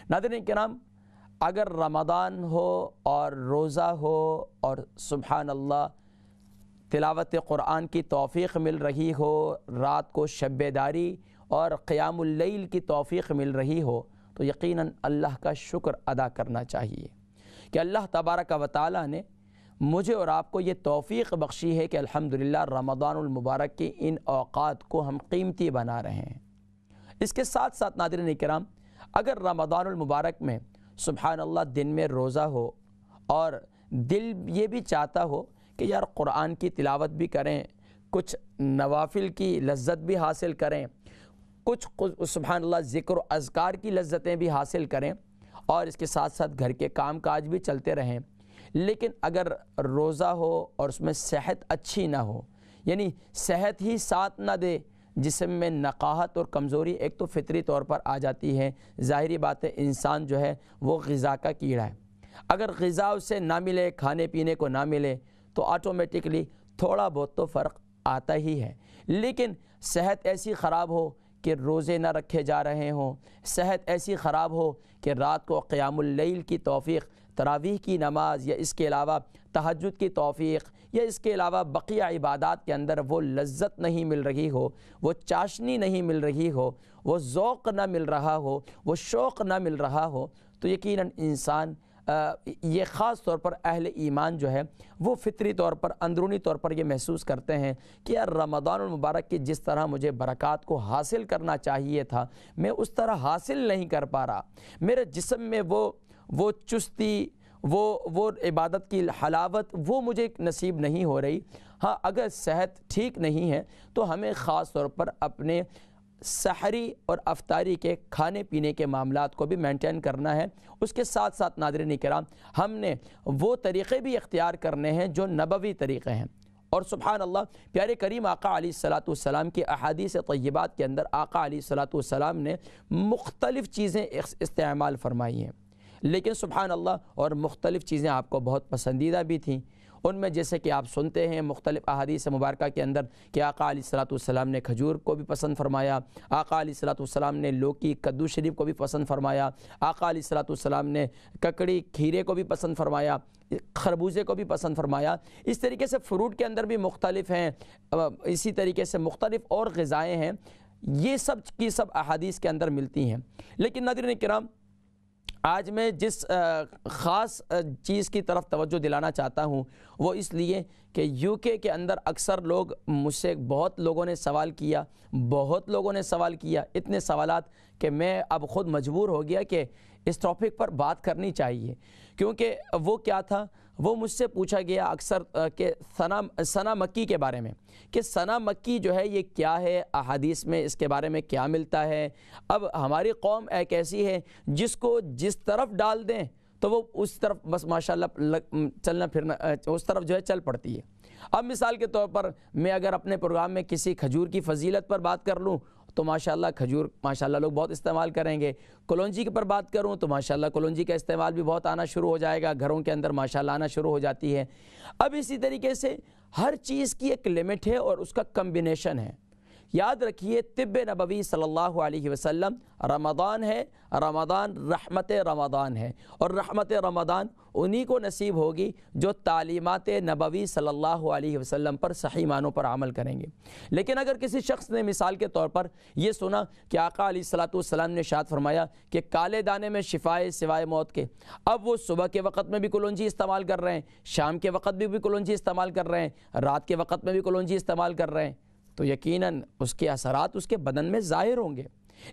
ناظرین کرام، اگر رمضان ہو اور روزہ ہو اور سبحان اللہ تلاوت قرآن کی توفیق مل رہی ہو، رات کو شب بیداری اور قیام اللیل کی توفیق مل رہی ہو، تو یقیناً اللہ کا شکر ادا کرنا چاہیے کہ اللہ تبارک و تعالیٰ نے مجھے اور آپ کو یہ توفیق بخشی ہے کہ الحمدللہ رمضان المبارک کے ان اوقات کو ہم قیمتی بنا رہے ہیں۔ اس کے ساتھ ساتھ ناظرین کرام، اگر رمضان المبارک میں سبحان اللہ دن میں روزہ ہو اور دل یہ بھی چاہتا ہو کہ یار قرآن کی تلاوت بھی کریں، کچھ نوافل کی لذت بھی حاصل کریں، کچھ سبحان اللہ ذکر و اذکار کی لذتیں بھی حاصل کریں، اور اس کے ساتھ ساتھ گھر کے کام کاج بھی چلتے رہیں، لیکن اگر روزہ ہو اور اس میں صحت اچھی نہ ہو، یعنی صحت ہی ساتھ نہ دے، جسم میں نقاہت اور کمزوری ایک تو فطری طور پر آ جاتی ہے، ظاہری بات ہے انسان جو ہے وہ غذا کا کیڑا ہے، اگر غذا اسے نہ ملے، کھانے پینے کو نہ ملے تو آٹومیٹکلی تھوڑا بہت تو فرق آتا ہی ہے۔ لیکن صحت ایسی خراب ہو کہ روزے نہ رکھے جا رہے ہوں، صحت ایسی خراب ہو کہ رات کو قیام اللیل کی توفیق، تراویح کی نماز یا اس کے علاوہ تہجد کی توفیق یا اس کے علاوہ بقیہ عبادات کے اندر وہ لذت نہیں مل رہی ہو، وہ چاشنی نہیں مل رہی ہو، وہ ذوق نہ مل رہا ہو، وہ شوق نہ مل رہا ہو، تو یقیناً انسان یہ خاص طور پر اہل ایمان جو ہے وہ فطری طور پر، اندرونی طور پر یہ محسوس کرتے ہیں کہ یار رمضان المبارک کی جس طرح مجھے برکات کو حاصل کرنا چاہیے تھا میں اس طرح حاصل نہیں کر پا رہا، میرے جسم میں وہ چستی، وہ عبادت کی حلاوت وہ مجھے نصیب نہیں ہو رہی۔ ہاں اگر صحت ٹھیک نہیں ہے تو ہمیں خاص طور پر اپنے سحری اور افطاری کے کھانے پینے کے معاملات کو بھی مینٹین کرنا ہے۔ اس کے ساتھ ساتھ ناظرین کرام، ہم نے وہ طریقے بھی اختیار کرنے ہیں جو نبوی طریقے ہیں، اور سبحان اللہ پیارے کریم آقا علیہ الصلاۃ والسلام کی احادیث طیبات کے اندر آقا علیہ الصلاۃ والسلام نے مختلف چیزیں استعمال فرمائی ہیں، لیکن سبحان اللہ اور مختلف چیزیں آپ کو بہت پسندیدہ بھی تھیں۔ ان میں جیسے کہ آپ سنتے ہیں مختلف احادیث مبارکہ کے اندر کہ آقا علیہ الصلاۃ والسلام نے کھجور کو بھی پسند فرمایا، آقا علیہ الصلاۃ والسلام نے لوکی کدو شریف کو بھی پسند فرمایا، آقا علیہ الصلاۃ والسلام نے ککڑی کھیرے کو بھی پسند فرمایا، خربوزے کو بھی پسند فرمایا۔ اس طریقے سے فروٹ کے اندر بھی مختلف ہیں، اسی طریقے سے مختلف اور غذائیں ہیں، یہ سب کی سب احادیث کے اندر ملتی ہیں۔ لیکن ناظرین کرام، آج میں جس خاص چیز کی طرف توجہ دلانا چاہتا ہوں وہ اس لیے کہ یو کے اندر اکثر لوگ مجھ سے، بہت لوگوں نے سوال کیا، اتنے سوالات کہ میں اب خود مجبور ہو گیا کہ اس ٹاپک پر بات کرنی چاہیے، کیونکہ وہ کیا تھا، وہ مجھ سے پوچھا گیا اکثر کہ ثنا مکی کے بارے میں، کہ ثنا مکی جو ہے یہ کیا ہے، احادیث میں اس کے بارے میں کیا ملتا ہے۔ اب ہماری قوم ایک ایسی ہے جس کو جس طرف ڈال دیں تو وہ اس طرف بس ماشاءاللہ چلنا پھرنا اس طرف جو ہے چل پڑتی ہے۔ اب مثال کے طور پر میں اگر اپنے پروگرام میں کسی کھجور کی فضیلت پر بات کر لوں تو ماشاءاللہ کھجور ماشاءاللہ لوگ بہت استعمال کریں گے، کلونجی پر بات کروں تو ماشاءاللہ کلونجی کا استعمال بھی بہت آنا شروع ہو جائے گا، گھروں کے اندر ماشاءاللہ آنا شروع ہو جاتی ہے۔ اب اسی طریقے سے ہر چیز کی ایک لمٹ ہے اور اس کا کمبینیشن ہے۔ یاد رکھیے طب نبوی صلی اللہ علیہ وسلم رمضان ہے، رمضان رحمت رمضان ہے، اور رحمت رمضان انہی کو نصیب ہوگی جو تعلیمات نبوی صلی اللہ علیہ وسلم پر صحیح معنوں پر عمل کریں گے۔ لیکن اگر کسی شخص نے مثال کے طور پر یہ سنا کہ آقا علیہ الصلاۃ والسلام نے ارشاد فرمایا کہ کالے دانے میں شفائے سوائے موت کے، اب وہ صبح کے وقت میں بھی کلونجی استعمال کر رہے ہیں، شام کے وقت بھی کلونجی استعمال کر رہے ہیں، رات کے وقت میں بھی کلونجی استعمال کر رہے ہیں، تو یقیناً اس کے اثرات اس کے بدن میں ظاہر ہوں گے۔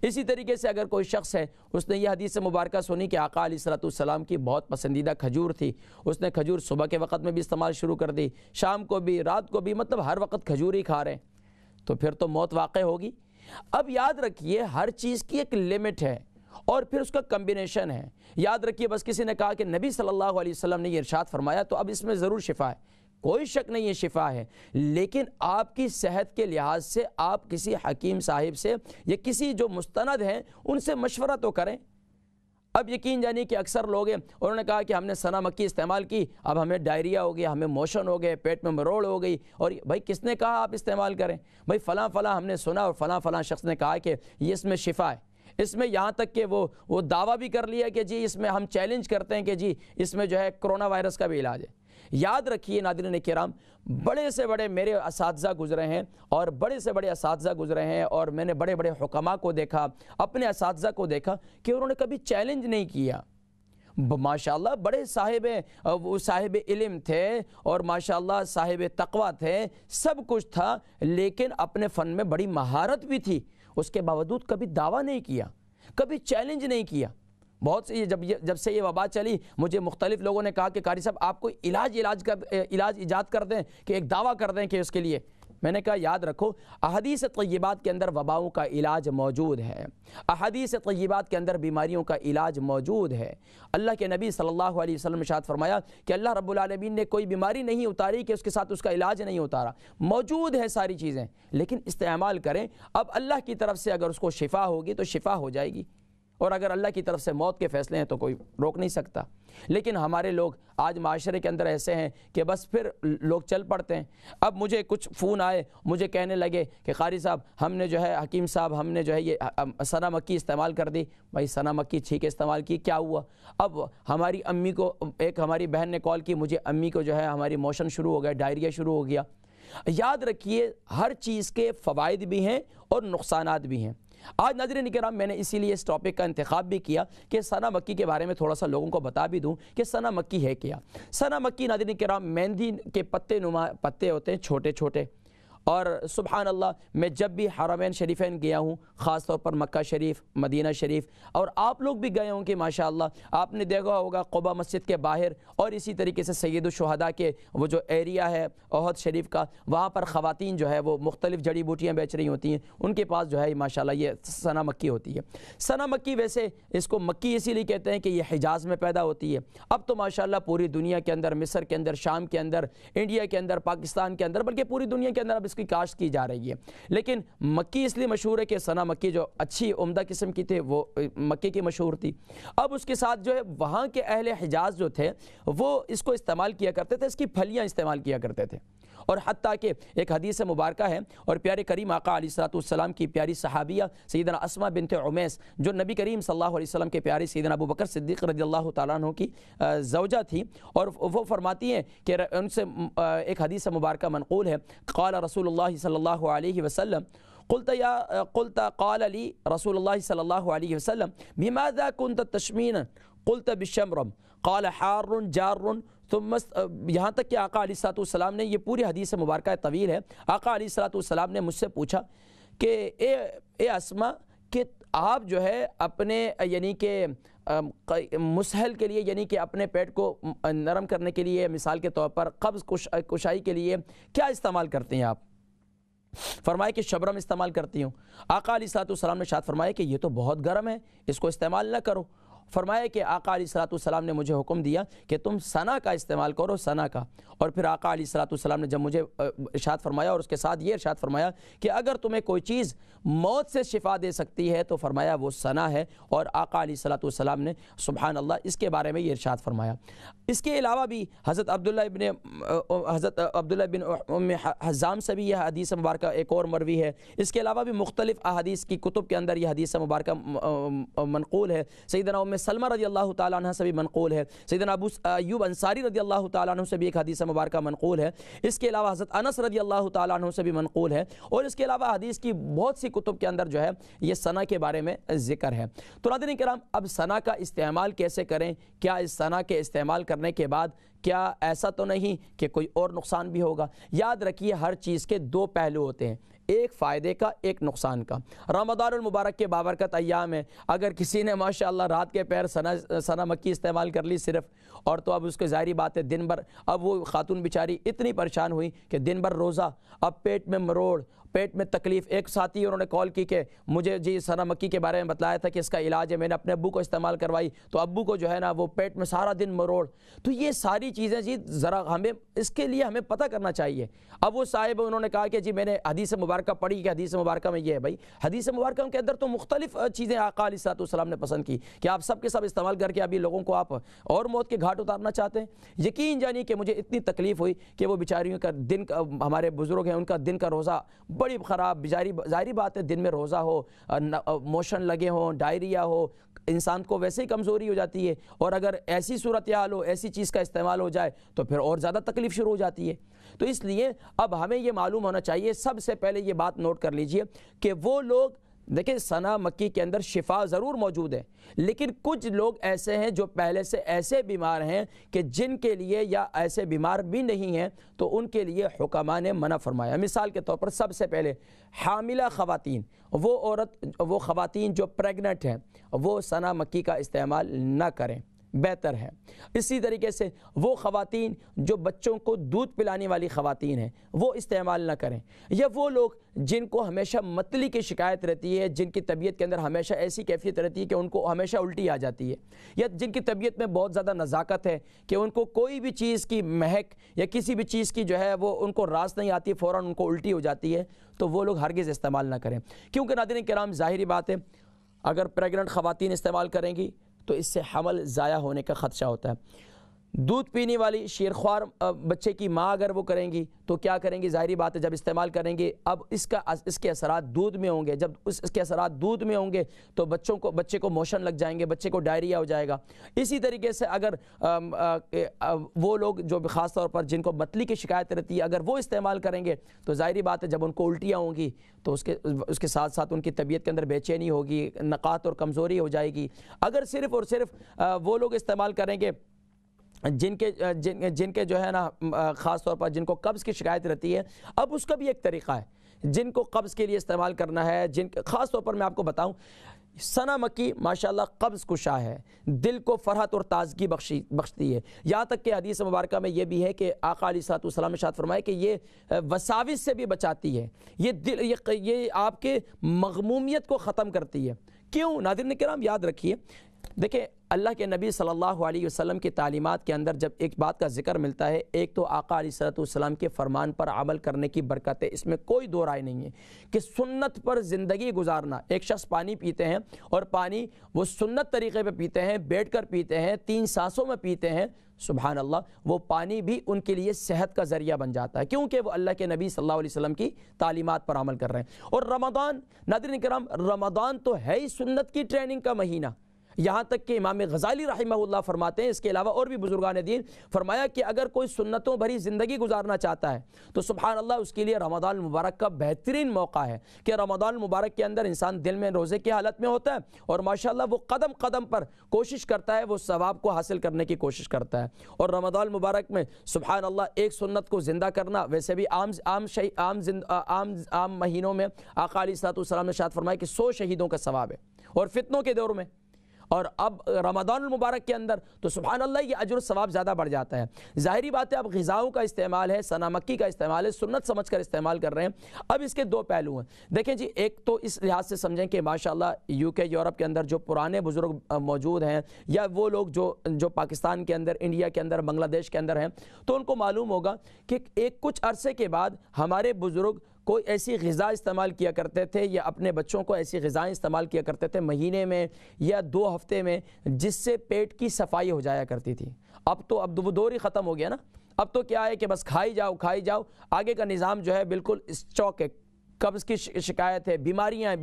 اسی طریقے سے اگر کوئی شخص ہے، اس نے یہ حدیث مبارکہ سنی کہ آقا علیہ الصلاۃ والسلام کی بہت پسندیدہ کھجور تھی، اس نے کھجور صبح کے وقت میں بھی استعمال شروع کر دی، شام کو بھی، رات کو بھی، مطلب ہر وقت کھجور ہی کھا رہے ہیں، تو پھر تو موت واقع ہوگی۔ اب یاد رکھیے ہر چیز کی ایک لمٹ ہے اور پھر اس کا کمبینیشن ہے۔ یاد رکھیے بس کسی نے کہا کہ نبی صلی اللہ علیہ وسلم نے یہ ارشاد فرمایا تو اب اس میں ضرور شفا ہے، کوئی شک نہیں یہ شفا ہے، لیکن آپ کی صحت کے لحاظ سے آپ کسی حکیم صاحب سے یا کسی جو مستند ہیں ان سے مشورہ تو کریں۔ اب یقین جانی کہ اکثر لوگ ہیں، انہوں نے کہا کہ ہم نے ثنا مکی استعمال کی، اب ہمیں ڈائریا ہو گیا، ہمیں موشن ہو گئے، پیٹ میں مروڑ ہو گئی، اور بھائی کس نے کہا آپ استعمال کریں؟ بھائی فلاں ہم نے سنا اور فلاں شخص نے کہا کہ یہ اس میں شفا ہے۔ اس میں یہاں تک کہ وہ دعویٰ بھی کر لیا کہ جی اس میں ہم چیلنج کرتے ہیں کہ جی اس میں جو ہے کرونا وائرس کا بھی علاج ہے۔ یاد رکھیے ناظرین کرام، بڑے سے بڑے میرے اساتذہ گزرے ہیں اور بڑے سے بڑے اساتذہ گزرے ہیں، اور میں نے بڑے بڑے حکماء کو دیکھا، اپنے اساتذہ کو دیکھا کہ انہوں نے کبھی چیلنج نہیں کیا۔ ماشاءاللہ بڑے صاحب علم تھے اور ماشاءاللہ صاحب تقویٰ تھے، سب کچھ تھا، لیکن اپنے فن میں بڑی مہارت بھی تھی، اس کے باوجود کبھی دعویٰ نہیں کیا، کبھی چیلنج نہیں کیا۔ بہت سے جب سے یہ وبا چلی، مجھے مختلف لوگوں نے کہا کہ قاری صاحب آپ کو علاج ایجاد کر دیں کہ ایک دعویٰ کر دیں کہ اس کے لیے۔ میں نے کہا یاد رکھو، احادیث طیبات کے اندر وباؤں کا علاج موجود ہے، احادیث طیبات کے اندر بیماریوں کا علاج موجود ہے۔ اللہ کے نبی صلی اللہ علیہ وسلم نے ارشاد فرمایا کہ اللہ رب العالمین نے کوئی بیماری نہیں اتاری کہ اس کے ساتھ اس کا علاج نہیں اتارا، موجود ہے ساری چیزیں، لیکن استعمال کریں۔ اب اللہ کی طرف سے اگر اس کو شفا ہوگی تو شفا ہو جائے گی، اور اگر اللہ کی طرف سے موت کے فیصلے ہیں تو کوئی روک نہیں سکتا۔ لیکن ہمارے لوگ آج معاشرے کے اندر ایسے ہیں کہ بس پھر لوگ چل پڑتے ہیں۔ اب مجھے کچھ فون آئے، مجھے کہنے لگے کہ قاری صاحب ہم نے جو ہے، حکیم صاحب ہم نے جو ہے یہ ثنا مکی استعمال کر دی۔ بھائی ثنا مکی ٹھیک ہے استعمال کی، کیا ہوا؟ اب ہماری امی کو، ایک ہماری بہن نے کال کی مجھے، امی کو جو ہے ہماری موشن شروع ہو گیا، ڈائریا شروع ہو گیا۔ یاد رکھیے ہر چیز کے فوائد بھی ہیں اور نقصانات بھی ہیں۔ آج ناظرین کرام میں نے اسی لیے اس ٹاپک کا انتخاب بھی کیا کہ ثنا مکی کے بارے میں تھوڑا سا لوگوں کو بتا بھی دوں کہ ثنا مکی ہے کیا۔ ثنا مکی ناظرین کرام مہندی کے پتے نما پتے ہوتے ہیں، چھوٹے چھوٹے، اور سبحان اللہ میں جب بھی حرمین شریفین گیا ہوں، خاص طور پر مکہ شریف، مدینہ شریف، اور آپ لوگ بھی گئے ہوں کہ ماشاءاللہ آپ نے دیکھا ہوگا قباء مسجد کے باہر، اور اسی طریقے سے سید الشہداء کے وہ جو ایریا ہے احد شریف کا، وہاں پر خواتین جو ہے وہ مختلف جڑی بوٹیاں بیچ رہی ہوتی ہیں، ان کے پاس جو ہے ماشاءاللہ یہ ثنا مکی ہوتی ہے۔ ثنا مکی ویسے اس کو مکی اسی لیے کہتے ہیں کہ یہ حجاز میں پیدا ہوتی ہے۔ اب تو ماشاءاللہ پوری دنیا کے اندر، مصر کے اندر، شام کے اندر، انڈیا کے اندر، پاکستان کے اندر، بلکہ پوری دنیا کے اندر اب اس کی کاشت کی جا رہی ہے۔ لیکن مکی اس لیے مشہور ہے کہ ثنا مکی جو اچھی عمدہ قسم کی تھی وہ مکی کی مشہور تھی۔ اب اس کے ساتھ جو ہے وہاں کے اہل حجاز جو تھے وہ اس کو استعمال کیا کرتے تھے، اس کی پھلیاں استعمال کیا کرتے تھے، اور حتیٰ کہ ایک حدیث مبارکہ ہے، اور پیارے کریم آقا علیہ السلام کی پیاری صحابیہ سیدنا اسماء بنت عمیس جو نبی کریم صلی اللہ علیہ وسلم کے پیارے سیدنا ابو بکر صدیق رضی اللہ تعالیٰ عنہ کی زوجہ تھی، اور وہ فرماتی ہیں کہ ان سے ایک حدیث مبارکہ منقول ہے، قال رسول اللہ صلی اللہ علیہ وسلم قلت قال لی رسول اللہ صلی اللہ علیہ وسلم بماذا كنت تشمین قلت بالشمرم قال حار جار ثم، یہاں تک کہ آقا علیہ السلام نے، یہ پوری حدیث مبارکہ طویل ہے، آقا علیہ السلام نے مجھ سے پوچھا کہ اے اسماء، کہ آپ جو ہے اپنے یعنی کہ مسحل کے لیے، یعنی کہ اپنے پیٹ کو نرم کرنے کے لیے، مثال کے طور پر قبض کشائی کے لیے کیا استعمال کرتے ہیں آپ؟ فرمایا کہ شبرم استعمال کرتی ہوں۔ آقا علیہ السلام نے ارشاد فرمایا کہ یہ تو بہت گرم ہے، اس کو استعمال نہ کرو۔ فرمایا کہ آقا علیہ السلام نے مجھے حکم دیا کہ تم ثنا کا استعمال کرو، ثنا کا۔ اور پھر آقا علیہ السلام نے جب مجھے ارشاد فرمایا، اور اس کے ساتھ یہ ارشاد فرمایا کہ اگر تمہیں کوئی چیز موت سے شفا دے سکتی ہے تو فرمایا وہ ثنا ہے، اور آقا علیہ السلام نے سبحان اللہ اس کے بارے میں یہ ارشاد فرمایا۔ اس کے علاوہ بھی حضرت عبداللہ بن ام حزام سے بھی یہ حدیث مبارکہ ایک اور مروی ہے۔ اس کے علاوہ بھی مختلف احادیث کی کتب کے اندر یہ حدیث مبارکہ منقول ہے۔ سیدنا ام سلمہ رضی اللہ تعالیٰ عنہ سے بھی منقول ہے، سیدنا ابو ایوب انصاری رضی اللہ تعالیٰ عنہ سے بھی ایک حدیث مبارکہ منقول ہے۔ اس کے علاوہ حضرت انس رضی اللہ تعالیٰ عنہ سے بھی منقول ہے، اور اس کے علاوہ حدیث کی بہت سی کتب کے اندر جو ہے یہ ثنا کے بارے میں ذکر ہے۔ تو ناظرین کرام، اب ثنا کا استعمال کیسے کریں؟ کیا اس ثنا کے استعمال کرنے کے بعد کیا ایسا تو نہیں کہ کوئی اور نقصان بھی ہوگا؟ یاد رکھیے ہر چیز کے دو پہلو ہوتے ہیں، ایک فائدے کا، ایک نقصان کا۔ رمضان المبارک کے بابرکت ایام ہے، اگر کسی نے ماشاءاللہ رات کے پیر ثنا مکی استعمال کر لی صرف، اور تو اب اس کے ظاہری بات ہے دن بھر، اب وہ خاتون بیچاری اتنی پریشان ہوئی کہ دن بھر روزہ، اب پیٹ میں مروڑ، پیٹ میں تکلیف۔ ایک ساتھی انہوں نے کال کی کہ مجھے جی ثنا مکی کے بارے میں بتلایا تھا کہ اس کا علاج ہے، میں نے اپنے ابو کو استعمال کروائی تو ابو کو جو ہے نا وہ پیٹ میں سارا دن مروڑ۔ تو یہ ساری چیزیں جی ذرا ہمیں اس کے لیے ہمیں پتہ کرنا چاہیے۔ اب وہ صاحب انہوں نے کہا کہ جی میں نے حدیث مبارکہ پڑھی کہ حدیث مبارکہ میں یہ ہے۔ بھائی حدیث مبارکہ کے اندر تو مختلف چیزیں آقا علیہ السلام نے پسند کی کہ آپ سب کے سب استعمال کر کے ابھی لوگوں کو آپ اور موت کے گھاٹ اتارنا چاہتے ہیں۔ یقین جانی کہ مجھے اتنی تکلیف ہوئی کہ وہ بیچاریوں کا دن، ہمارے بزرگ ہیں ان کا دن کا روزہ بڑی خراب، ظاہری بات ہے دن میں روزہ ہو، موشن لگے ہوں، ڈائریا ہو، انسان کو ویسے ہی کمزوری ہو جاتی ہے، اور اگر ایسی صورتحال ہو، ایسی چیز کا استعمال ہو جائے تو پھر اور زیادہ تکلیف شروع ہو جاتی ہے۔ تو اس لیے اب ہمیں یہ معلوم ہونا چاہیے، سب سے پہلے یہ بات نوٹ کر لیجئے کہ وہ لوگ دیکھیں سنا مکی کے اندر شفا ضرور موجود ہے، لیکن کچھ لوگ ایسے ہیں جو پہلے سے ایسے بیمار ہیں کہ جن کے لیے، یا ایسے بیمار بھی نہیں ہیں تو ان کے لیے حکماء نے منع فرمایا۔ مثال کے طور پر سب سے پہلے حاملہ خواتین، وہ خواتین جو پریگننٹ ہیں، وہ سنا مکی کا استعمال نہ کریں، بہتر ہے۔ اسی طریقے سے وہ خواتین جو بچوں کو دودھ پلانے والی خواتین ہیں وہ استعمال نہ کریں، یا وہ لوگ جن کو ہمیشہ متلی کی شکایت رہتی ہے، جن کی طبیعت کے اندر ہمیشہ ایسی کیفیت رہتی ہے کہ ان کو ہمیشہ الٹی آ جاتی ہے، یا جن کی طبیعت میں بہت زیادہ نزاکت ہے کہ ان کو کوئی بھی چیز کی مہک یا کسی بھی چیز کی جو ہے وہ ان کو راس نہیں آتی، فوراً ان کو الٹی ہو جاتی ہے، تو وہ لوگ ہرگز استعمال نہ کریں۔ کیونکہ ناظرین کرام ظاہری بات ہے اگر پریگننٹ خواتین استعمال کریں گی تو اس سے حمل ضائع ہونے کا خدشہ ہوتا ہے۔ دودھ پینے والی شیرخوار بچے کی ماں اگر وہ کریں گی تو کیا کریں گی؟ ظاہری بات ہے جب استعمال کریں گے اب اس کے اثرات دودھ میں ہوں گے، جب اس کے اثرات دودھ میں ہوں گے تو بچے کو موشن لگ جائیں گے، بچے کو ڈائریا ہو جائے گا۔ اسی طریقے سے اگر وہ لوگ جو خاص طور پر جن کو متلی کی شکایت رہتی ہے اگر وہ استعمال کریں گے تو ظاہری بات ہے جب ان کو الٹیاں ہوں گی تو اس کے ساتھ ساتھ ان کی طبیعت کے اندر بے چینی ہوگی، نقاہت اور کمزوری ہو جائے گی۔ اگر صرف اور صرف وہ لوگ استعمال کریں گے جن کے جو ہے نا خاص طور پر جن کو قبض کی شکایت رہتی ہے، اب اس کا بھی ایک طریقہ ہے جن کو قبض کے لیے استعمال کرنا ہے، خاص طور پر میں آپ کو بتاؤں سنا مکی ماشاءاللہ قبض کشا ہے، دل کو فرحت اور تازگی بخشتی ہے، یہاں تک کہ حدیث مبارکہ میں یہ بھی ہے کہ آقا علیہ الصلوۃ والسلام نے ارشاد فرمایا کہ یہ وساوس سے بھی بچاتی ہے، یہ آپ کے مغمومیت کو ختم کرتی ہے۔ کیوں؟ ناظرین کرام یاد رکھیے، دیکھیں اللہ کے نبی صلی اللہ علیہ وسلم کی تعلیمات کے اندر جب ایک بات کا ذکر ملتا ہے، ایک تو آقا علیہ الصلوۃ والسلام کے فرمان پر عمل کرنے کی برکت ہے، اس میں کوئی دو رائے نہیں ہے کہ سنت پر زندگی گزارنا۔ ایک شخص پانی پیتے ہیں اور پانی وہ سنت طریقے پہ پیتے ہیں، بیٹھ کر پیتے ہیں، 3 سانسوں میں پیتے ہیں، سبحان اللہ، وہ پانی بھی ان کے لیے صحت کا ذریعہ بن جاتا ہے، کیونکہ وہ اللہ کے نبی صلی اللہ علیہ وسلم کی تعلیمات پر عمل کر رہے ہیں۔ اور رمضان، ناظرین کرام رمضان تو ہے ہی سنت کی ٹریننگ کا مہینہ، یہاں تک کہ امام غزالی رحمہ اللہ فرماتے ہیں، اس کے علاوہ اور بھی بزرگان دین فرمایا کہ اگر کوئی سنتوں بھری زندگی گزارنا چاہتا ہے تو سبحان اللہ اس کے لیے رمضان المبارک کا بہترین موقع ہے کہ رمضان المبارک کے اندر انسان دل میں روزے کی حالت میں ہوتا ہے اور ماشاءاللہ وہ قدم قدم پر کوشش کرتا ہے، وہ ثواب کو حاصل کرنے کی کوشش کرتا ہے۔ اور رمضان المبارک میں سبحان اللہ ایک سنت کو زندہ کرنا، ویسے بھی عام مہینوں میں آقا علیہ الصلوۃ والسلام نے ارشاد فرمایا کہ 100 شہیدوں کا ثواب ہے، اور فتنوں کے دور میں اور اب رمضان المبارک کے اندر تو سبحان اللہ یہ اجر و ثواب زیادہ بڑھ جاتا ہے۔ ظاہری بات ہے اب غذاؤں کا استعمال ہے، سنا مکی کا استعمال ہے، سنت سمجھ کر استعمال کر رہے ہیں۔ اب اس کے 2 پہلو ہیں، دیکھیں جی، ایک تو اس لحاظ سے سمجھیں کہ ماشاءاللہ UK یورپ کے اندر جو پرانے بزرگ موجود ہیں یا وہ لوگ جو پاکستان کے اندر، انڈیا کے اندر، بنگلہ دیش کے اندر ہیں، تو ان کو معلوم ہوگا کہ کچھ عرصے کے بعد ہمارے بزرگ کوئی ایسی غذا استعمال کیا کرتے تھے یا اپنے بچوں کو ایسی غذائیں استعمال کیا کرتے تھے مہینے میں یا 2 ہفتے میں، جس سے پیٹ کی صفائی ہو جایا کرتی تھی۔ اب وہ دور ہی ختم ہو گیا نا، اب تو کیا ہے کہ بس کھائی جاؤ، آگے کا نظام جو ہے بالکل اسٹاک ہے۔ قبض کی شکایت ہے، بیماریاں،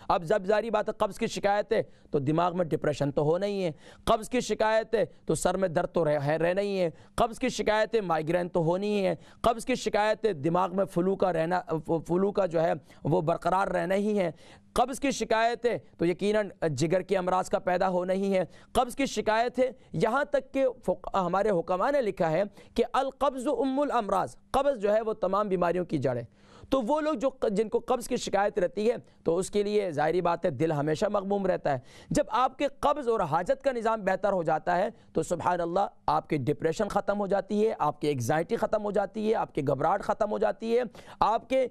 اب جب ظاہری بات ہے قبض کی شکایت ہے تو دماغ میں ڈپریشن تو ہونا ہی ہے، قبض کی شکایت ہے تو سر میں درد تو رہنا ہی ہے، قبض کی شکایت ہے مائیگرین تو ہونی ہی ہے، قبض کی شکایت ہے دماغ میں فلو کا جو ہے وہ برقرار رہنا ہی ہے، قبض کی شکایت ہے تو یقیناً جگر کے امراض کا پیدا ہونا ہی ہے، قبض کی شکایت ہے، یہاں تک کہ ہمارے حکماء نے لکھا ہے کہ القبض ام الامراض، قبض جو ہے وہ تمام بیماریوں کی جڑ ہے۔ تو وہ لوگ جن کو قبض کی شکایت رہتی ہے تو اس کے لیے ظاہری بات ہے دل ہمیشہ مغموم رہتا ہے۔ جب آپ کے قبض اور حاجت کا نظام بہتر ہو جاتا ہے تو سبحان اللہ آپ کی ڈپریشن ختم ہو جاتی ہے، آپ کی ایگزائٹی ختم ہو جاتی ہے، آپ کی گھبراہٹ ختم ہو جاتی ہے، آپ کے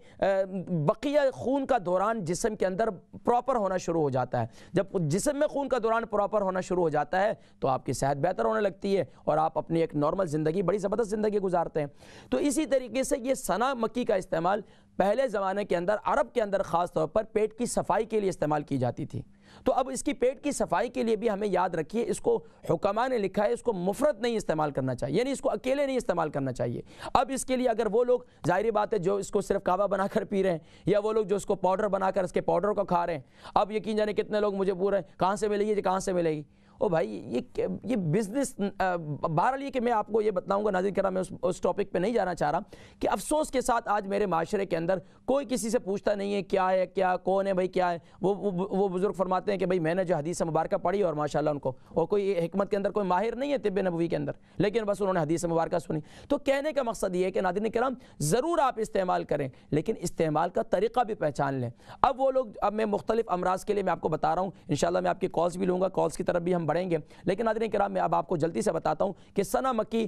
بقیہ خون کا دوران جسم کے اندر پراپر ہونا شروع ہو جاتا ہے۔ جب جسم میں خون کا دوران پراپر ہونا شروع ہو جاتا ہے تو آپ کی صحت بہتر ہونے لگتی ہے اور آپ اپنی ایک نارمل زندگی، بڑی زبردست زندگی گزارتے ہیں۔ تو اسی طریقے سے یہ سنا مکی کا استعمال پہلے زمانے کے اندر عرب کے اندر خاص طور پر پیٹ کی صفائی کے لیے استعمال کی جاتی تھی. تو اب اس کی پیٹ کی صفائی کے لیے بھی ہمیں یاد رکھیے اس کو حکماء نے لکھا ہے اس کو مفرد نہیں استعمال کرنا چاہیے, یعنی اس کو اکیلے نہیں استعمال کرنا چاہیے. اب اس کے لیے اگر وہ لوگ, ظاہری بات ہے جو اس کو صرف کعوہ بنا کر پی رہے ہیں, یا وہ لوگ جو اس کو پاؤڈر بنا کر اس کے پاؤڈر کو کھا رہے ہیں, اب یقین جانے کتنے لوگ مجھے پوچھ رہے ہیں کہاں سے ملے گی, کہاں سے ملے گی. او بھائی یہ بزنس, بہرحال یہ کہ میں آپ کو یہ بتاؤں گا ناظرین کرام, میں اس ٹاپک پہ نہیں جانا چاہ رہا, کہ افسوس کے ساتھ آج میرے معاشرے کے اندر کوئی کسی سے پوچھتا نہیں ہے کیا ہے, کیا کون ہے بھائی, کیا ہے. وہ بزرگ فرماتے ہیں کہ بھائی میں نے جو حدیث مبارکہ پڑھی اور ماشاءاللہ ان کو, اور کوئی حکمت کے اندر کوئی ماہر نہیں ہے طب نبوی کے اندر, لیکن بس انہوں نے حدیث مبارکہ سنی. تو کہنے کا مقصد یہ ہے کہ ناظرین کرام ضرور آپ استعمال کریں, لیکن استعمال کا طریقہ بھی پہچان لیں. اب وہ لوگ, اب میں مختلف امراض کے لیے میں آپ کو بتا رہا ہوں, انشاءاللہ میں آپ کی کالز بھی لوں گا, کالز کی طرف بھی ہم بڑھیں گے. لیکن ناظرین کرام میں اب آپ کو جلدی سے بتاتا ہوں کہ سنا مکی,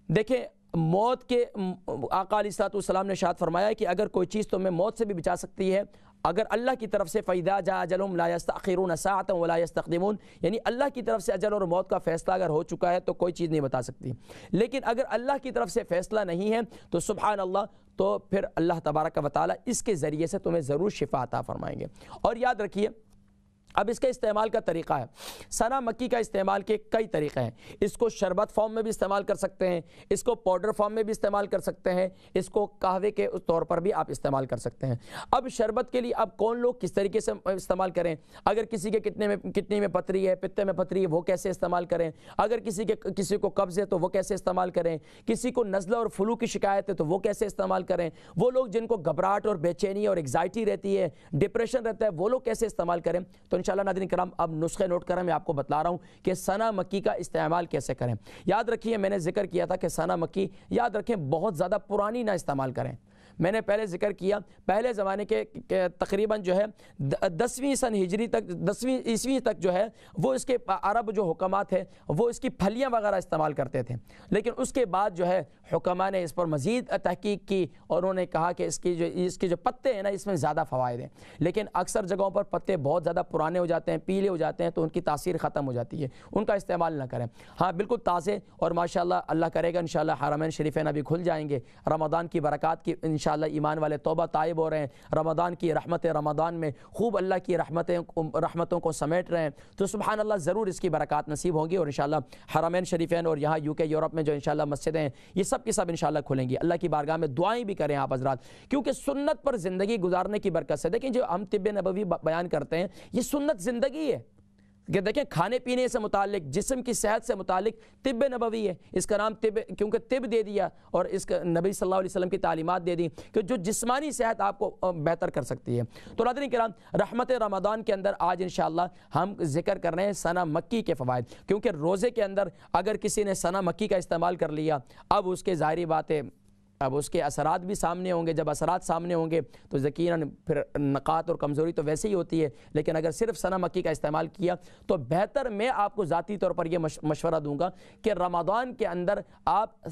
دیکھیں موت کے آقا علیہ الصلوۃ والسلام نے ارشاد فرمایا کہ اگر کوئی چیز تمہیں موت سے بھی بچا سکتی ہے, اگر اللہ کی طرف سے فَإِذَا جَاءَ أَجَلُهُمْ لَا يَسْتَأْخِرُونَ سَاعَةً وَلَا يَسْتَقْدِمُونَ, یعنی اللہ کی طرف سے اجل اور موت کا فیصلہ اگر ہو چکا ہے تو کوئی چیز نہیں بتا سکتی. لیکن اگر اللہ کی طرف سے فیصلہ نہیں ہے تو سبحان اللہ, تو پھر اللہ تبارک و تعالی اس کے ذریعے سے تمہیں ضرور شفا عطا فرمائیں گے. اور یاد رکھیے اب اس کے استعمال کا طریقہ ہے. سنا مکی کا استعمال کے کئی طریقے ہیں. اس کو شربت فارم میں بھی استعمال کر سکتے ہیں, اس کو پاؤڈر فارم میں بھی استعمال کر سکتے ہیں, اس کو قہوے کے طور پر بھی آپ استعمال کر سکتے ہیں. اب شربت کے لیے اب کون لوگ کس طریقے سے استعمال کریں, اگر کسی کے کتنی میں پتھری ہے, پتے میں پتھری ہے, وہ کیسے استعمال کریں, اگر کسی کو قبض ہے تو وہ کیسے استعمال کریں, کسی کو نزلہ اور فلو کی شکایت ہے تو وہ کیسے استعمال کریں, وہ لوگ جن کو گھبراہٹ اور بے چینی اور ایگزائٹی رہتی ہے, ڈپریشن رہتا ہے, وہ لوگ کیسے استعمال کریں. تو انشاءاللہ ناظرین کرام اب نسخے نوٹ کریں, میں آپ کو بتلا رہا ہوں کہ سنا مکی کا استعمال کیسے کریں. یاد رکھیے میں نے ذکر کیا تھا کہ سنا مکی, یاد رکھیں بہت زیادہ پرانی نہ استعمال کریں. میں نے پہلے ذکر کیا پہلے زمانے کے تقریباً جو ہے 10ویں سن ہجری تک 10ویں عیسوی تک جو ہے وہ اس کے عرب جو حکمات ہیں وہ اس کی پھلیاں وغیرہ استعمال کرتے تھے. لیکن اس کے بعد جو ہے حکماء نے اس پر مزید تحقیق کی اور انہوں نے کہا کہ اس کے جو پتے ہیں نا اس میں زیادہ فوائد ہیں. لیکن اکثر جگہوں پر پتے بہت زیادہ پرانے ہو جاتے ہیں, پیلے ہو جاتے ہیں, تو ان کی تاثیر ختم ہو جاتی ہے, ان کا استعمال نہ کریں. ہاں بالکل تازے, اور ماشاءاللہ اللہ کرے گا انشاءاللہ حرمین شریفین ابھی کھل جائیں گے, رمضان کی برکات کی انشاءاللہ ایمان والے توبہ طائب ہو رہے ہیں, رمضان کی رحمتیں رمضان میں خوب اللہ کی رحمتوں کو سمیٹ رہے ہیں, تو سبحان اللہ ضرور اس کی برکات نصیب ہوں گی. اور انشاءاللہ حرمین شریفین اور یہاں UK یورپ میں جو انشاءاللہ مسجدیں ہیں یہ سب کی سب انشاءاللہ کھلیں گی. اللہ کی بارگاہ میں دعائیں بھی کریں آپ حضرات, کیونکہ سنت پر زندگی گزارنے کی برکت سے. دیکھیں جو ہم طب نبوی بیان کرتے ہیں یہ سنت زندگی ہے, کہ دیکھیں کھانے پینے سے متعلق, جسم کی صحت سے متعلق طب نبوی ہے. اس کا نام طب کیونکہ طب دے دیا, اور اس کا نبی صلی اللہ علیہ وسلم کی تعلیمات دے دی کہ جو جسمانی صحت آپ کو بہتر کر سکتی ہے. تو ناظرین کرام رحمت رمضان کے اندر آج انشاءاللہ ہم ذکر کر رہے ہیں سنا مکی کے فوائد, کیونکہ روزے کے اندر اگر کسی نے سنا مکی کا استعمال کر لیا اب اس کے ظاہری بات ہے اب اس کے اثرات بھی سامنے ہوں گے. جب اثرات سامنے ہوں گے تو یقیناً پھر نقات اور کمزوری تو ویسے ہی ہوتی ہے, لیکن اگر صرف سنا مکی کا استعمال کیا تو بہتر. میں آپ کو ذاتی طور پر یہ مشورہ دوں گا کہ رمضان کے اندر آپ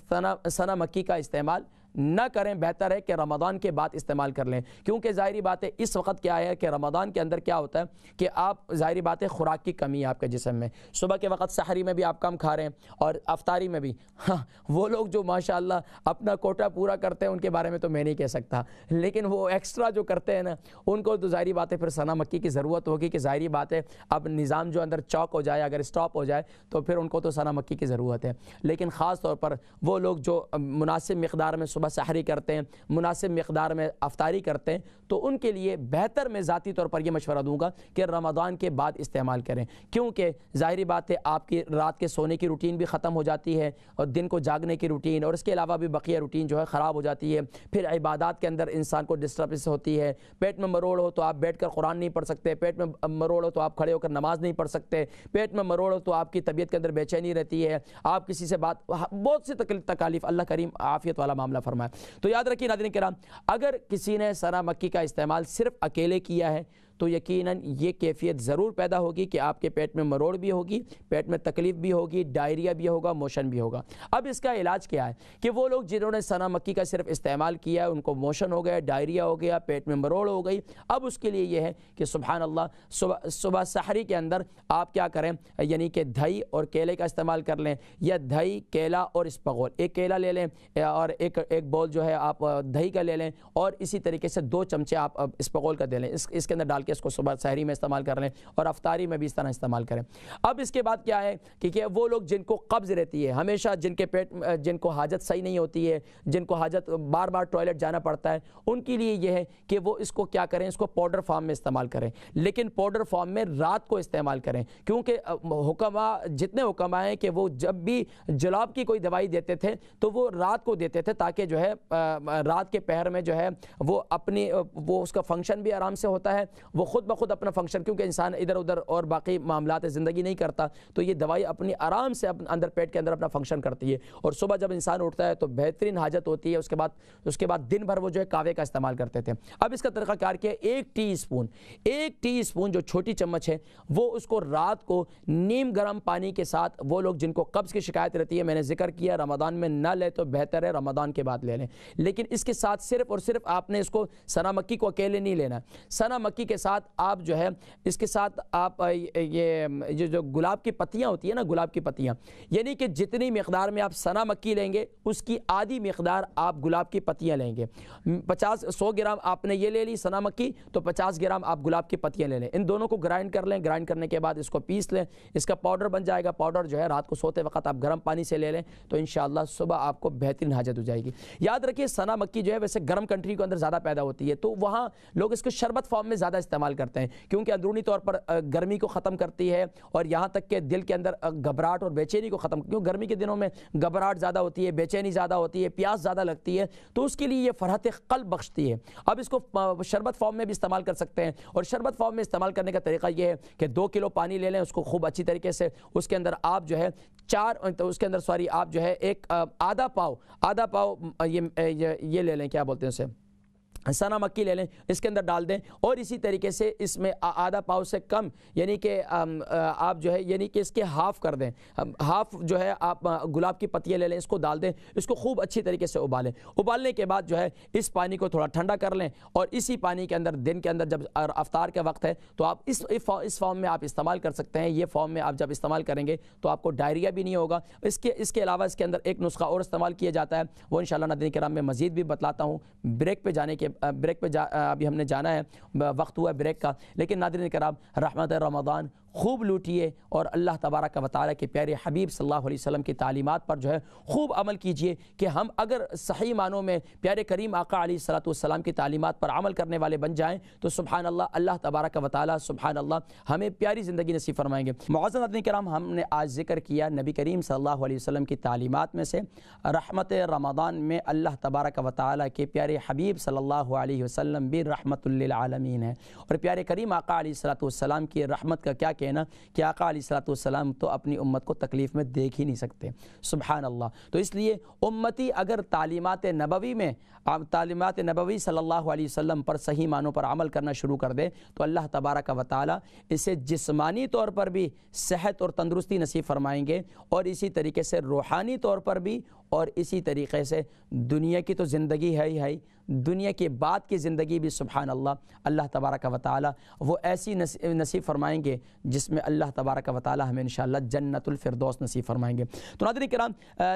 سنا مکی کا استعمال نہ کریں, بہتر ہے کہ رمضان کے بعد استعمال کر لیں. کیونکہ ظاہری بات ہے اس وقت کیا ہے کہ رمضان کے اندر کیا ہوتا ہے کہ آپ ظاہری بات ہے خوراک کی کمی ہے آپ کے جسم میں, صبح کے وقت سحری میں بھی آپ کم کھا رہے ہیں اور افطاری میں بھی. ہاں وہ لوگ جو ماشاءاللہ اپنا کوٹا پورا کرتے ہیں ان کے بارے میں تو میں نہیں کہہ سکتا, لیکن وہ ایکسٹرا جو کرتے ہیں نا ان کو تو ظاہری بات ہے پھر سنا مکی کی ضرورت ہوگی, کہ ظاہری بات ہے اب نظام جو اندر چوک ہو جائے, اگر اسٹاپ ہو جائے تو پھر ان کو تو سنا مکی کی ضرورت ہے. لیکن خاص طور پر وہ لوگ جو مناسب مقدار میں صبح سحری کرتے ہیں, مناسب مقدار میں افطاری کرتے ہیں, تو ان کے لیے بہتر میں ذاتی طور پر یہ مشورہ دوں گا کہ رمضان کے بعد استعمال کریں. کیونکہ ظاہری بات ہے آپ کی رات کے سونے کی روٹین بھی ختم ہو جاتی ہے اور دن کو جاگنے کی روٹین, اور اس کے علاوہ بھی بقیہ روٹین جو ہے خراب ہو جاتی ہے. پھر عبادات کے اندر انسان کو ڈسٹربنس ہوتی ہے. پیٹ میں مروڑ ہو تو آپ بیٹھ کر قرآن نہیں پڑھ سکتے, پیٹ میں مروڑ ہو تو آپ کھڑے ہو کر نماز نہیں پڑھ سکتے, پیٹ میں مروڑ ہو تو آپ کی طبیعت کے اندر بے چینی رہتی ہے, آپ کسی سے بہت سی تکالیف, اللہ کریم عافیت والا معاملہ فرمائے. تو یاد رکھیے ناظرین کرام اگر کسی نے سنا مکی کا استعمال صرف اکیلے کیا ہے تو یقیناً یہ کیفیت ضرور پیدا ہوگی کہ آپ کے پیٹ میں مروڑ بھی ہوگی، پیٹ میں تکلیف بھی ہوگی، ڈائریا بھی ہوگا، موشن بھی ہوگا۔ اب اس کا علاج کیا ہے کہ وہ لوگ جنہوں نے سنا مکی کا صرف استعمال کیا، ان کو موشن ہو گیا، ڈائریا ہو گیا، پیٹ میں مروڑ ہو گئی، اب اس کے لیے یہ ہے کہ سبحان اللہ صبح سحری کے اندر آپ کیا کریں، یعنی کہ دہی اور کیلے کا استعمال کر لیں، یا دہی، کیلا اور اسپغول، ایک کیلا لے لیں اور ایک بول جو ہے آپ دہی کا لے لیں، اور اسی طریقے سے 2 چمچے آپ اسپغول کا دے لیں، اس کے اندر ڈال کے اس کو صبح سحری میں استعمال کر لیں، اور افطاری میں بھی اس طرح استعمال کریں۔ اب اس کے بعد کیا ہے کہ وہ لوگ جن کو قبض رہتی ہے، ہمیشہ جن کو حاجت صحیح نہیں ہوتی ہے، جن کو حاجت بار بار ٹوائلٹ جانا پڑتا ہے، ان کے لیے یہ ہے کہ وہ اس کو کیا کریں، اس کو پاؤڈر فارم میں استعمال کریں، لیکن پاؤڈر فارم میں رات کو استعمال کریں، کیونکہ جتنے حکماء ہیں کہ وہ جب بھی جلاب کی کوئی دوائی دیتے تھے تو وہ رات کو دیتے تھے، تاکہ جو ہے رات کے پہر میں جو ہے وہ اس کا فنکشن بھی آرام سے ہوتا ہے، وہ خود بخود اپنا فنکشن، کیونکہ انسان ادھر ادھر اور باقی معاملات زندگی نہیں کرتا، تو یہ دوائی اپنی آرام سے اندر پیٹ کے اندر اپنا فنکشن کرتی ہے، اور صبح جب انسان اٹھتا ہے تو بہترین حاجت ہوتی ہے، اس کے بعد دن بھر وہ جو ہے کاوے کا استعمال کرتے تھے۔ اب اس کا طریقہ کار کیا ہے، 1 ٹی اسپون جو چھوٹی چمچ ہے، وہ اس کو رات کو نیم گرم پانی کے ساتھ، وہ لوگ جن کو قبض کی شکایت رہتی ہے، میں نے ذکر کیا رمضان میں نہ لے تو بہتر ہے، رمضان کے بعد لے لیں، لیکن اس کے ساتھ صرف اور صرف آپ نے اس کو سنا مکی کو اکیلے نہیں لینا، سنا مکی کے ساتھ آپ جو ہے اس کے ساتھ آپ یہ جو گلاب کی پتیاں ہوتی ہیں نا، گلاب کی پتیاں، یعنی کہ جتنی مقدار میں آپ سنا مکی لیں گے اس کی آدھی مقدار آپ گلاب کی پتیاں لیں گے، 100 گرام آپ نے یہ لے لی سنا مکی، تو 50 گرام آپ گلاب کی پتیاں لے لیں، ان دونوں کو گرائنڈ کر لیں، گرائنڈ کرنے کے بعد اس کو پیس لیں، اس کا پاؤڈر بن جائے گا، پاؤڈر جو ہے رات کو سوتے وقت آپ گرم پانی سے لے لیں، تو انشاءاللہ صبح آپ کو بہترین حاجت ہو جائے گی۔ یاد رکھیے سنا مکی جو ہے ویسے گرم کنٹری کے اندر زیادہ پیدا ہوتی ہے، تو وہاں لوگ اس کو شربت فارم میں زیادہ استعمال کرتے ہیں، کیونکہ اندرونی طور پر گرمی کو ختم کرتی ہے، اور یہاں تک کہ دل کے اندر گھبراہٹ اور بے چینی کو ختم، کیوں گرمی کے دنوں میں گھبراہٹ زیادہ ہوتی ہے، بے چینی زیادہ ہوتی ہے، پیاس زیادہ لگتی ہے، تو اس کے لیے یہ فرحت قلب بخشتی ہے۔ اب اس کو شربت فارم میں بھی استعمال کر سکتے ہیں، اور شربت فارم میں استعمال کرنے کا طریقہ یہ ہے کہ 2 کلو پانی لے لیں، اس کو خوب اچھی طریقے سے اس کے اندر آپ جو ہے آپ جو ہے ایک آدھا پاؤ یہ لے لیں، کیا بولتے ہیں اسے، سنا مکی لے لیں، اس کے اندر ڈال دیں، اور اسی طریقے سے اس میں آدھا پاؤ سے کم، یعنی کہ آپ جو ہے یعنی کہ اس کے ہاف کر دیں، ہاف جو ہے آپ گلاب کی پتیاں لے لیں، اس کو ڈال دیں، اس کو خوب اچھی طریقے سے ابالنے کے بعد جو ہے اس پانی کو تھوڑا ٹھنڈا کر لیں، اور اسی پانی کے اندر دن کے اندر جب افطار کا وقت ہے تو آپ اس فارم میں آپ استعمال کر سکتے ہیں۔ یہ فارم میں آپ جب استعمال کریں گے تو آپ کو ڈائریا بھی نہیں ہوگا۔ اس کے علاوہ اس کے اندر ایک نسخہ اور استعمال کیا جاتا ہے، وہ انشاءاللہ ناظرین کرام میں مزید بھی بتلاتا ہوں، بریک پہ ابھی ہم نے جانا ہے، وقت ہوا ہے بریک کا، لیکن ناظرین کرام رحمت رمضان خوب لوٹیے، اور اللہ تبارک و تعالیٰ کے پیارے حبیب صلی اللہ علیہ وسلم کی تعلیمات پر جو ہے خوب عمل کیجئے، کہ ہم اگر صحیح معنوں میں پیارے کریم آقا علیہ السلام کی تعلیمات پر عمل کرنے والے بن جائیں تو سبحان اللہ، اللہ تبارک و تعالیٰ سبحان اللہ ہمیں پیاری زندگی نصیب فرمائیں گے۔ معزز ناظرین کرام، ہم نے آج ذکر کیا نبی کریم صلی اللہ علیہ وسلم کی تعلیمات میں سے رحمت رمضان میں اللہ تبارک و تعالیٰ کے پیارے حبیب صلی اللہ علیہ وسلم بھی رحمت للعالمین ہے، اور پیارے کریم آقا علیہ السلام کی رحمت کا کیا کہنا کہ آقا علیہ السلام تو اپنی امت کو تکلیف میں دیکھ ہی نہیں سکتے، سبحان اللہ۔ تو اس لیے امتی اگر تعلیمات نبوی صلی اللہ علیہ وسلم پر صحیح معنوں پر عمل کرنا شروع کر دے تو اللہ تبارک و تعالی اسے جسمانی طور پر بھی صحت اور تندرستی نصیب فرمائیں گے، اور اسی طریقے سے روحانی طور پر بھی، اور اسی طریقے سے دنیا کی تو زندگی ہے ہی ہے، دنیا کے بعد کی زندگی بھی سبحان اللہ اللہ تبارک و تعالی وہ ایسی نصیب فرمائیں گے جس میں اللہ تبارک و تعالی ہمیں انشاءاللہ جنت الفردوس نصیب فرمائیں گے۔ تو ناظرین کرام،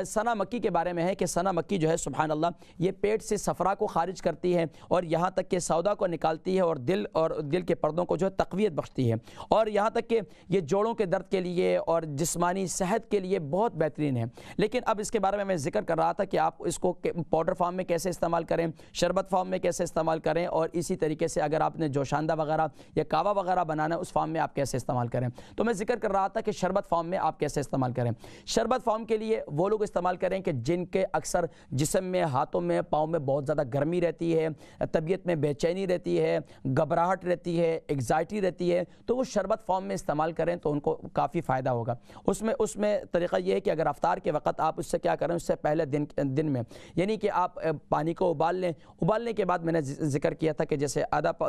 سنا مکی کے بارے میں ہے کہ سنا مکی جو ہے سبحان اللہ یہ پیٹ سے صفرا کو خارج کرتی ہے، اور یہاں تک کہ سودا کو نکالتی ہے، اور دل کے پردوں کو جو ہے تقویت بخشتی ہے، اور یہاں تک کہ یہ جوڑوں کے درد کے لیے اور جسمانی صحت کے لیے بہت بہترین ہے۔ لیکن اب اس کے بارے میں ذکر کر رہا تھا کہ آپ اس کو پاؤڈر فارم میں کیسے استعمال کریں، شربت فارم میں کیسے استعمال کریں، اور اسی طریقے سے اگر آپ نے جوشاندہ وغیرہ یا کعوہ وغیرہ بنانا ہے اس فارم میں آپ کیسے استعمال کریں۔ تو میں ذکر کر رہا تھا کہ شربت فارم میں آپ کیسے استعمال کریں۔ شربت فارم کے لیے وہ لوگ استعمال کریں کہ جن کے اکثر جسم میں، ہاتھوں میں، پاؤں میں بہت زیادہ گرمی رہتی ہے، طبیعت میں بے چینی رہتی ہے، گھبراہٹ رہتی ہے، ایگزائٹی رہتی ہے، تو وہ شربت فارم میں استعمال کریں تو ان کو کافی فائدہ ہوگا۔ اس میں طریقہ یہ ہے کہ اگر افطار کے وقت آپ اس سے کیا کریں، اس سے پہلے دن میں یعنی کہ آپ پانی کو ابال لیں، ابالنے کے بعد میں نے ذکر کیا تھا کہ جیسے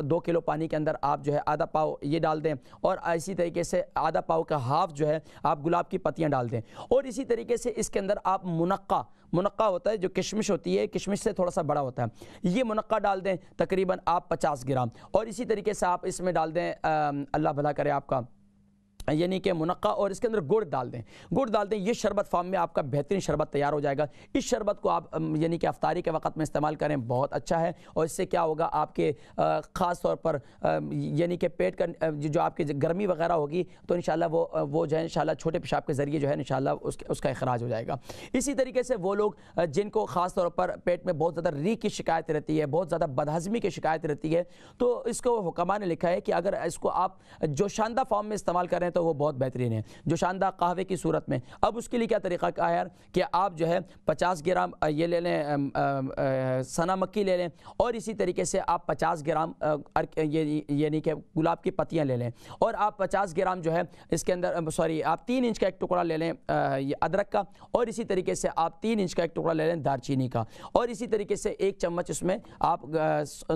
2 کلو پانی کے اندر آپ جو ہے آدھا پاؤ یہ ڈال دیں، اور اسی طریقے سے آدھا پاؤ کا ہاف جو ہے آپ گلاب کی پتیاں ڈال دیں، اور اسی طریقے سے اس کے اندر آپ منقع ہوتا ہے جو کشمش ہوتی ہے، کشمش سے تھوڑا سا بڑا ہوتا ہے، یہ منقع ڈال دیں تقریباً آپ 50 گرام، اور اسی طریقے سے آپ اس میں ڈال دیں اللہ بھلا کرے آپ کا یعنی کہ منقع، اور اس کے اندر گڑ ڈال دیں، یہ شربت فارم میں آپ کا بہترین شربت تیار ہو جائے گا۔ اس شربت کو آپ یعنی کہ افطاری کے وقت میں استعمال کریں، بہت اچھا ہے، اور اس سے کیا ہوگا آپ کے خاص طور پر یعنی کہ پیٹ کا جو آپ کی گرمی وغیرہ ہوگی تو انشاءاللہ وہ جو ہے انشاءاللہ چھوٹے پیشاب کے ذریعے جو ہے انشاءاللہ اس کا اخراج ہو جائے گا۔ اسی طریقے سے وہ لوگ جن کو خاص طور پر پیٹ میں بہت زیادہ ریق کی شکایت رہتی ہے، بہت زیادہ بدہضمی کی شکایت رہتی ہے، تو اس کو حکماء نے لکھا ہے کہ اگر اس کو آپ جوشاندہ فارم میں استعمال کریں تو وہ بہت بہترین ہے، جوشاندہ قہوے کی صورت میں۔ اب اس کے لیے کیا طریقہ کار ہے کہ آپ جو ہے 50 گرام یہ لے لیں سنا مکی لے لیں، اور اسی طریقے سے آپ 50 گرام یعنی کہ گلاب کی پتیاں لے لیں، اور آپ 50 گرام جو ہے اس کے اندر آپ 3 انچ کا ایک ٹکڑا لے لیں ادرک کا، اور اسی طریقے سے آپ 3 انچ کا ایک ٹکڑا لے لیں دار چینی کا، اور اسی طریقے سے 1 چمچ اس میں آپ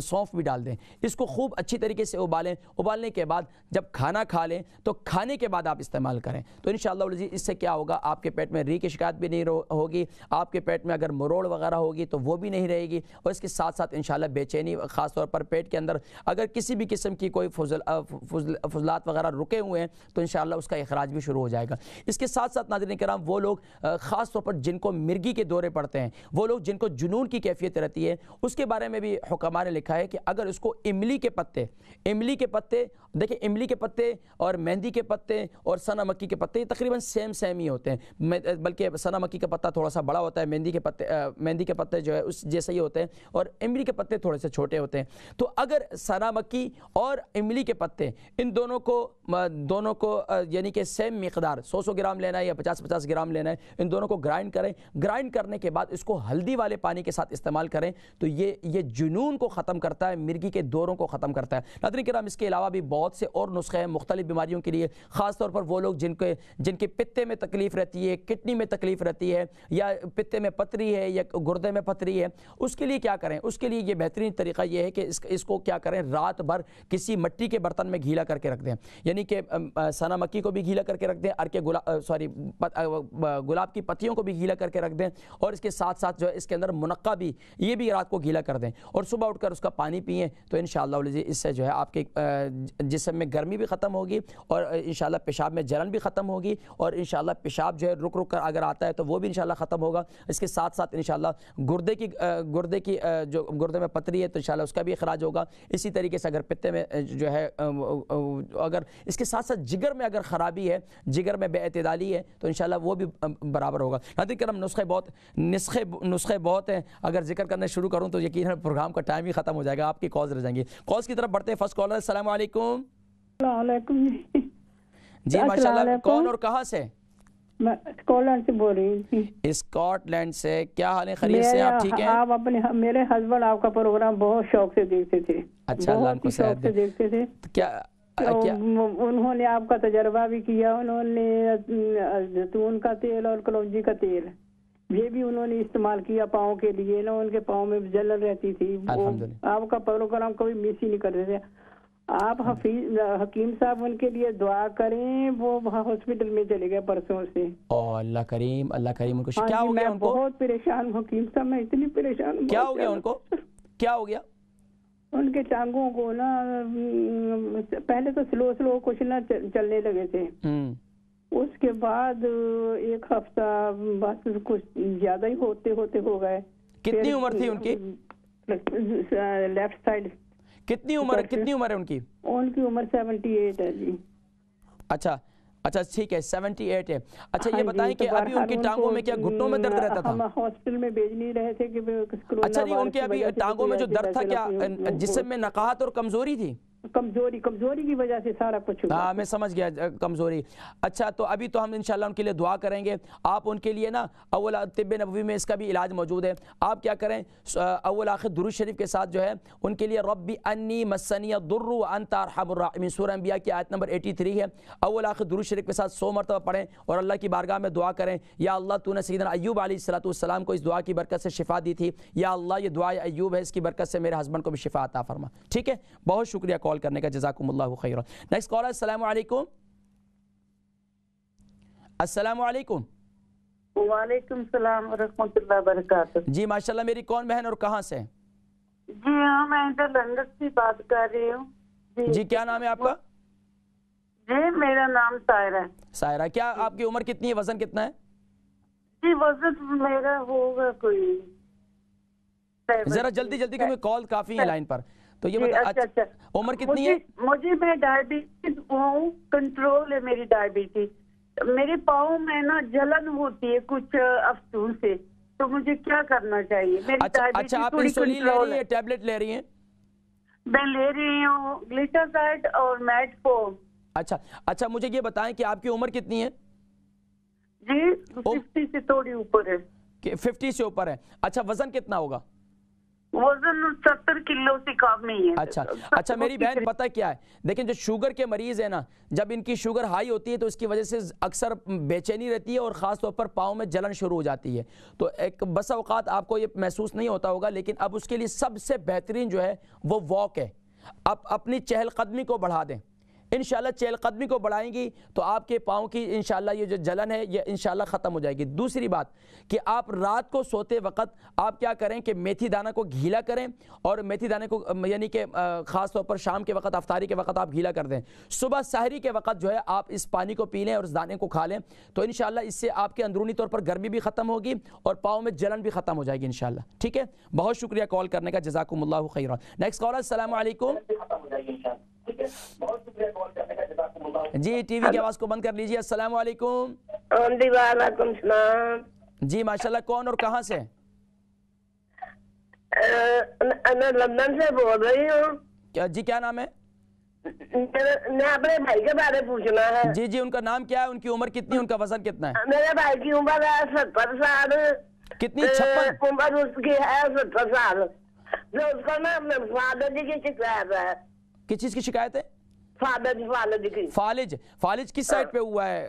سونف بھی ڈال دیں۔ اس کو خوب اچھی طریقے سے ابالنے کے بعد جب کھانا کھا لیں تو کھانے کے بعد آپ استعمال کریں، تو انشاءاللہ اس سے کیا ہوگا آپ کے پیٹ میں ریق کی شکایت بھی نہیں ہوگی، آپ کے پیٹ میں اگر مروڑ وغیرہ ہوگی تو وہ بھی نہیں رہے گی، اور اس کے ساتھ ساتھ انشاءاللہ بے چینی خاص طور پر پیٹ کے اندر اگر کسی بھی قسم کی کوئی فضلات وغیرہ رکے ہوئے ہیں تو انشاءاللہ اس کا اخراج بھی شروع ہو جائے گا۔ اس کے ساتھ ساتھ ناظرین کرام وہ لوگ خاص طور پر جن کو مرگی کے دورے پڑتے ہیں، وہ لوگ جن کو جنون کی کیفیت رہتی ہے، اس کے بارے میں بھی حکماء نے لکھا ہے کہ اگر اس کو املی کے پتے دیکھیں املی کے پتے اور مہندی کے پتے اور سنا مکی کے پتے تقریباً سیم ہی ہوتے ہیں، بلکہ سنا مکی کا پتا تھوڑا سا بڑا ہوتا ہے، مہندی کے پتے جو ہے اس جیسے ہی ہوتے ہیں، اور املی کے پتے تھوڑے سے چھوٹے ہوتے ہیں۔ تو اگر سنا مکی اور املی کے پتے ان دونوں کو یعنی کہ سیم مقدار 100 گرام لینا ہے یا 50 گرام لینا ہے، ان دونوں کو گرائنڈ کرنے کے بعد اس کو ہلدی والے پانی کے ساتھ استعمال کریں تو یہ جنون کو ختم کرتا ہے، مرگی کے دوروں کو ختم کرتا ہے۔ ناظرین کرام اس کے علاوہ بھی بہت سے اور نسخے ہیں مختلف بیماریوں کے لیے، خاص طور پر وہ لوگ جن کے پتے میں تکلیف رہتی ہے، کڈنی میں تکلیف رہتی ہے، یا پتے میں پتری ہے یا گردے میں پتری ہے، اس کے لیے کیا کریں؟ اس کے لیے یہ بہترین طریقہ یہ ہے کہ اس کو کیا کریں، رات بھر کسی مٹی کے برتن میں گھیلا کر کے رکھ دیں، یعنی کہ سنا مکی کو بھی گھیلا کر کے رکھ دیں، گلاب کی پتیوں کو بھی گھیلا کر کے رکھ دیں، اور اس کے ساتھ ساتھ جو ہے اس کے اندر منقع بھی یہ بھی رات کو گھیلا کر دیں، اور صبح اٹھ کر اس کا پانی پئیں تو انشاءاللہ اس سے جو ہے آپ کے جسم میں گرمی بھی ختم ہوگی، اور انشاءاللہ پیشاب میں جلن بھی ختم ہوگی، اور انشاءاللہ پیشاب جو ہے رک کر اگر آتا ہے تو وہ بھی انشاءاللہ ختم ہوگا۔ اس کے ساتھ ساتھ انشاءاللہ گردے کی جو گردے میں پتری ہے تو انشاءاللہ اس کا بھی اخراج ہوگا۔ اسی طریقے سے اگر پتے میں جو ہے اگر اس کے ساتھ ساتھ جگر میں اگر خرابی ہے، جگر میں بے اعتدالی ہے تو انشاءاللہ وہ بھی برابر ہوگا۔ ناظرین کرام نسخے بہت ہیں، اگر ذکر کرنا شروع کروں تو یقیناً پروگرام کا ٹائم ہی ختم ہو جائے گا، آپ کی کالز رہ جائیں گی۔ کالز کی طرف بڑھتے ہیں، فرسٹ کالر السلام علیکم۔ السلام علیکم جی ماشاءاللہ، کون اور کہاں سے؟ میں اسکاٹ لینڈ سے بول رہی تھی۔ اسکاٹ لینڈ سے، کیا حال ہے؟ خیریت سے آپ ٹھیک ہیں؟ آپ میرے ہسبینڈ آپ کا پروگرام بہت شوق سے دیکھتے تھے، اچھا اللہ ان کو صحت دے۔ دیکھتے تھے، انہوں نے آپ کا تجربہ بھی کیا، انہوں نے زیتون کا تیل اور کلونجی کا تیل یہ بھی انہوں نے استعمال کیا پاؤں کے لیے نا، ان کے پاؤں میں جلن رہتی تھی، آپ کا پروگرام کبھی مس ہی نہیں کرتے تھے۔ آپ حکیم صاحب ان کے لیے دعا کریں، وہ وہاں ہاسپٹل میں چلے گئے پرسوں سے۔ اللہ کریم ان کو کیا ہو گیا؟ ان کو بہت پریشان ہوں حکیم صاحب، میں اتنی پریشان ہوں۔ کیا ہو گیا ان کو؟ کیا ہو گیا؟ ان کے ٹانگوں کو نا پہلے تو سلو کچھ نہ چلنے لگے تھے، اس کے بعد ایک ہفتہ بس کچھ زیادہ ہی ہوتے ہو گئے۔ کتنی عمر تھی ان کی؟ Left side. کتنی عمر ہے ان کی؟ ان کی عمر 78 ہے جی۔ اچھا ٹھیک ہے، 78 ہے۔ اچھا یہ بتائیں کہ ابھی ان کی ٹانگوں میں کیا گھٹنوں میں درد رہتا تھا؟ ہم ہاسپٹل میں بھیج نہیں رہے تھے کہ اچھا جی، ان کے ابھی ٹانگوں میں جو درد تھا کیا جسم میں نقاہت اور کمزوری تھی؟ کمزوری کی وجہ سے سارا کچھ ہوا۔ ہاں میں سمجھ گیا کمزوری۔ اچھا تو ابھی تو ہم انشاءاللہ ان کے لیے دعا کریں گے۔ آپ ان کے لیے نا اول طب نبوی میں اس کا بھی علاج موجود ہے۔ آپ کیا کریں، اول آخر درود شریف کے ساتھ جو ہے ان کے لیے ربی انی مسنی الضر وانت ارحم الراحمین، سورہ انبیاء کی آیت نمبر 83 ہے۔ اول آخر درود شریف کے ساتھ 100 مرتبہ پڑھیں اور اللہ کی بارگاہ میں دعا کریں، یا اللہ تو نے سیدنا ایوب علیہ السلام کو اس دعا کی برکت سے شفا دی تھی، یا اللہ یہ دعا ایوب ہے، اس کی برکت سے میرے ہسبینڈ کو بھی شفا عطا فرما۔ ٹھیک ہے، بہت شکریہ کال کرنے کا، جزاکم اللہ خیرا۔ نیکسٹ کالر، السلام علیکم۔ السلام علیکم۔ وعلیکم السلام ورحمۃ اللہ وبرکاتہ۔ جی ماشاءاللہ، میری کون بہن اور کہاں سے؟ جی ہاں، میں ادھر لندن سے بات کر رہی ہوں۔ جی کیا نام ہے آپ کا؟ جی میرا نام سائرہ ہے۔ سائرہ، کیا آپ کی عمر کتنی ہے، وزن کتنا ہے؟ جی وزن میرا ہوگا کوئی، ذرا جلدی جلدی کیونکہ کال کافی ہے لائن پر، تو یہ بتا اچھا عمر کتنی ہے؟ مجھے میں ڈائبٹیز ہوں، کنٹرول ہے میری ڈائبٹیز۔ میرے پاؤں میں نا جلن ہوتی ہے کچھ افسون سے، تو مجھے کیا کرنا چاہیے؟ میری ڈائبٹیز اچھا آپ تھوڑی انسولین لے کنٹرول رہی ہیں، ٹیبلٹ لے رہی ہیں؟ میں لے رہی ہوں گلیٹازائڈ اور میٹفورم۔ اچھا مجھے یہ بتائیں کہ آپ کی عمر کتنی ہے؟ جی 50 سے تھوڑی اوپر ہے۔ 50 سے اوپر ہے۔ اچھا وزن کتنا ہوگا؟ وزن 70 کلو سے کم نہیں ہے۔ اچھا میری بہن پتہ کیا ہے، دیکھیں جو شوگر کے مریض ہیں نا، جب ان کی شوگر ہائی ہوتی ہے تو اس کی وجہ سے اکثر بے چینی رہتی ہے اور خاص طور پر پاؤں میں جلن شروع ہو جاتی ہے۔ تو ایک بس اوقات آپ کو یہ محسوس نہیں ہوتا ہوگا، لیکن اب اس کے لیے سب سے بہترین جو ہے وہ واک ہے۔ آپ اپنی چہل قدمی کو بڑھا دیں، انشاءاللہ چہل قدمی کو بڑھائیں گی تو آپ کے پاؤں کی انشاءاللہ یہ جو جلن ہے یہ انشاءاللہ ختم ہو جائے گی۔ دوسری بات کہ آپ رات کو سوتے وقت آپ کیا کریں کہ میتھی دانہ کو گھیلا کریں، اور میتھی دانے کو یعنی کہ خاص طور پر شام کے وقت افطاری کے وقت آپ گھیلا کر دیں، صبح سحری کے وقت جو ہے آپ اس پانی کو پی لیں اور اس دانے کو کھا لیں، تو انشاءاللہ اس سے آپ کے اندرونی طور پر گرمی بھی ختم ہوگی اور پاؤں میں جلن بھی ختم ہو جائے گی انشاءاللہ۔ ٹھیک ہے، بہت شکریہ کال کرنے کا، جزاکم اللہ خیرا۔ نیکسٹ کالر، السلام علیکم۔ جی ٹی وی کی آواز کو بند کر لیجیے۔ السلام علیکم۔ وعلیکم السلام۔ جی ماشاءاللہ، کون اور کہاں سے؟ میں لندن سے بول رہی ہوں۔ جی کیا نام ہے؟ میں اپنے بھائی کے بارے پوچھنا ہے۔ جی ان کا نام کیا ہے، ان کی عمر کتنی، ان کا وزن کتنا ہے؟ میرے بھائی کی عمر ہے 70 سال۔ کتنی؟ 56 عمر اس کی ہے 70 سال۔ جو اس کو نا اپنے فادر جی کی شکایت ہے۔ کس چیز کی شکایت ہے؟ فالج کی۔ فالج کس سائڈ پہ ہوا ہے،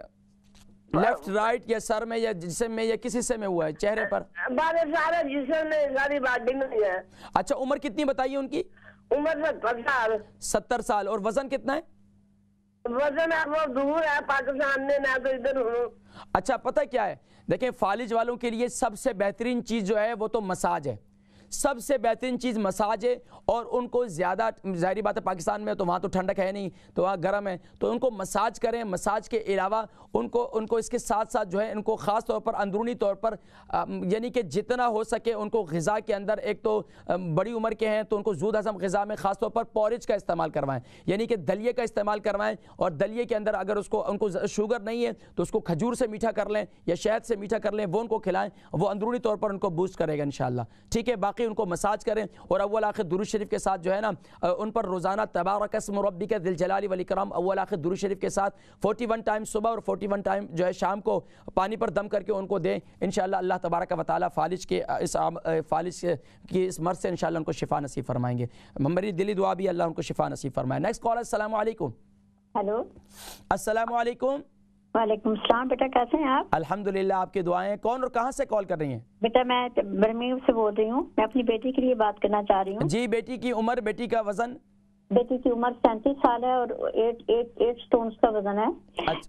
لیفٹ رائٹ یا سر میں یا جسم میں یا کس حصے میں ہوا ہے، چہرے پر؟ سارے جسم میں، ساری باڈی میں ہے۔ اچھا عمر کتنی بتائیے ان کی؟ عمر 70 سال۔ 70 سال، اور وزن کتنا ہے؟ وزن ہے وہ دور ہے پاکستان میں، میں تو ادھر ہوں۔ اچھا پتہ کیا ہے، دیکھیں فالج والوں کے لیے سب سے بہترین چیز جو ہے وہ تو مساج ہے، سب سے بہترین چیز مساج ہے، اور ان کو زیادہ ظاہری بات ہے پاکستان میں تو وہاں تو ٹھنڈک ہے نہیں، تو وہاں گرم ہے، تو ان کو مساج کریں۔ مساج کے علاوہ ان کو اس کے ساتھ ساتھ جو ہے ان کو خاص طور پر اندرونی طور پر یعنی کہ جتنا ہو سکے ان کو غذا کے اندر، ایک تو بڑی عمر کے ہیں تو ان کو زود ہضم غذا میں خاص طور پر پورج کا استعمال کروائیں، یعنی کہ دلیے کا استعمال کروائیں، اور دلیے کے اندر اگر ان کو شوگر نہیں ہے تو اس کو کھجور سے میٹھا کر لیں یا شہد سے میٹھا کر لیں، وہ ان کو کھلائیں، وہ اندرونی طور پر ان کو بوسٹ کرے گا انشاءاللہ۔ ٹھیک ہے، باقی ان کو مساج کریں، اور اول آخر درود شریف کے ساتھ جو ہے نا ان پر روزانہ تبارک اسم ربک ذی الجلال والاکرام اول آخر درود شریف کے ساتھ 41 ٹائم صبح اور 41 ٹائم جو ہے شام کو پانی پر دم کر کے ان کو دیں، انشاءاللہ اللہ تبارک و تعالی فالج کی اس مرض سے انشاءاللہ ان کو شفا نصیب فرمائیں گے۔ میری دلی دعا بھی اللہ ان کو شفا نصیب فرمائے۔ نیکسٹ کالر، السلام علیکم۔ ہیلو، السلام علیکم۔ وعلیکم السلام، بیٹا کیسے ہیں آپ؟ الحمدللہ، آپ کی دعائیں۔ کون اور کہاں سے کال کر رہی ہیں؟ بیٹا میں برمنگھم سے بول رہی ہوں، میں اپنی بیٹی کے لیے بات کرنا چاہ رہی ہوں۔ جی بیٹی کی عمر، بیٹی کا وزن؟ بیٹی کی عمر 37 سال ہے اور 8 سٹونز کا وزن ہے۔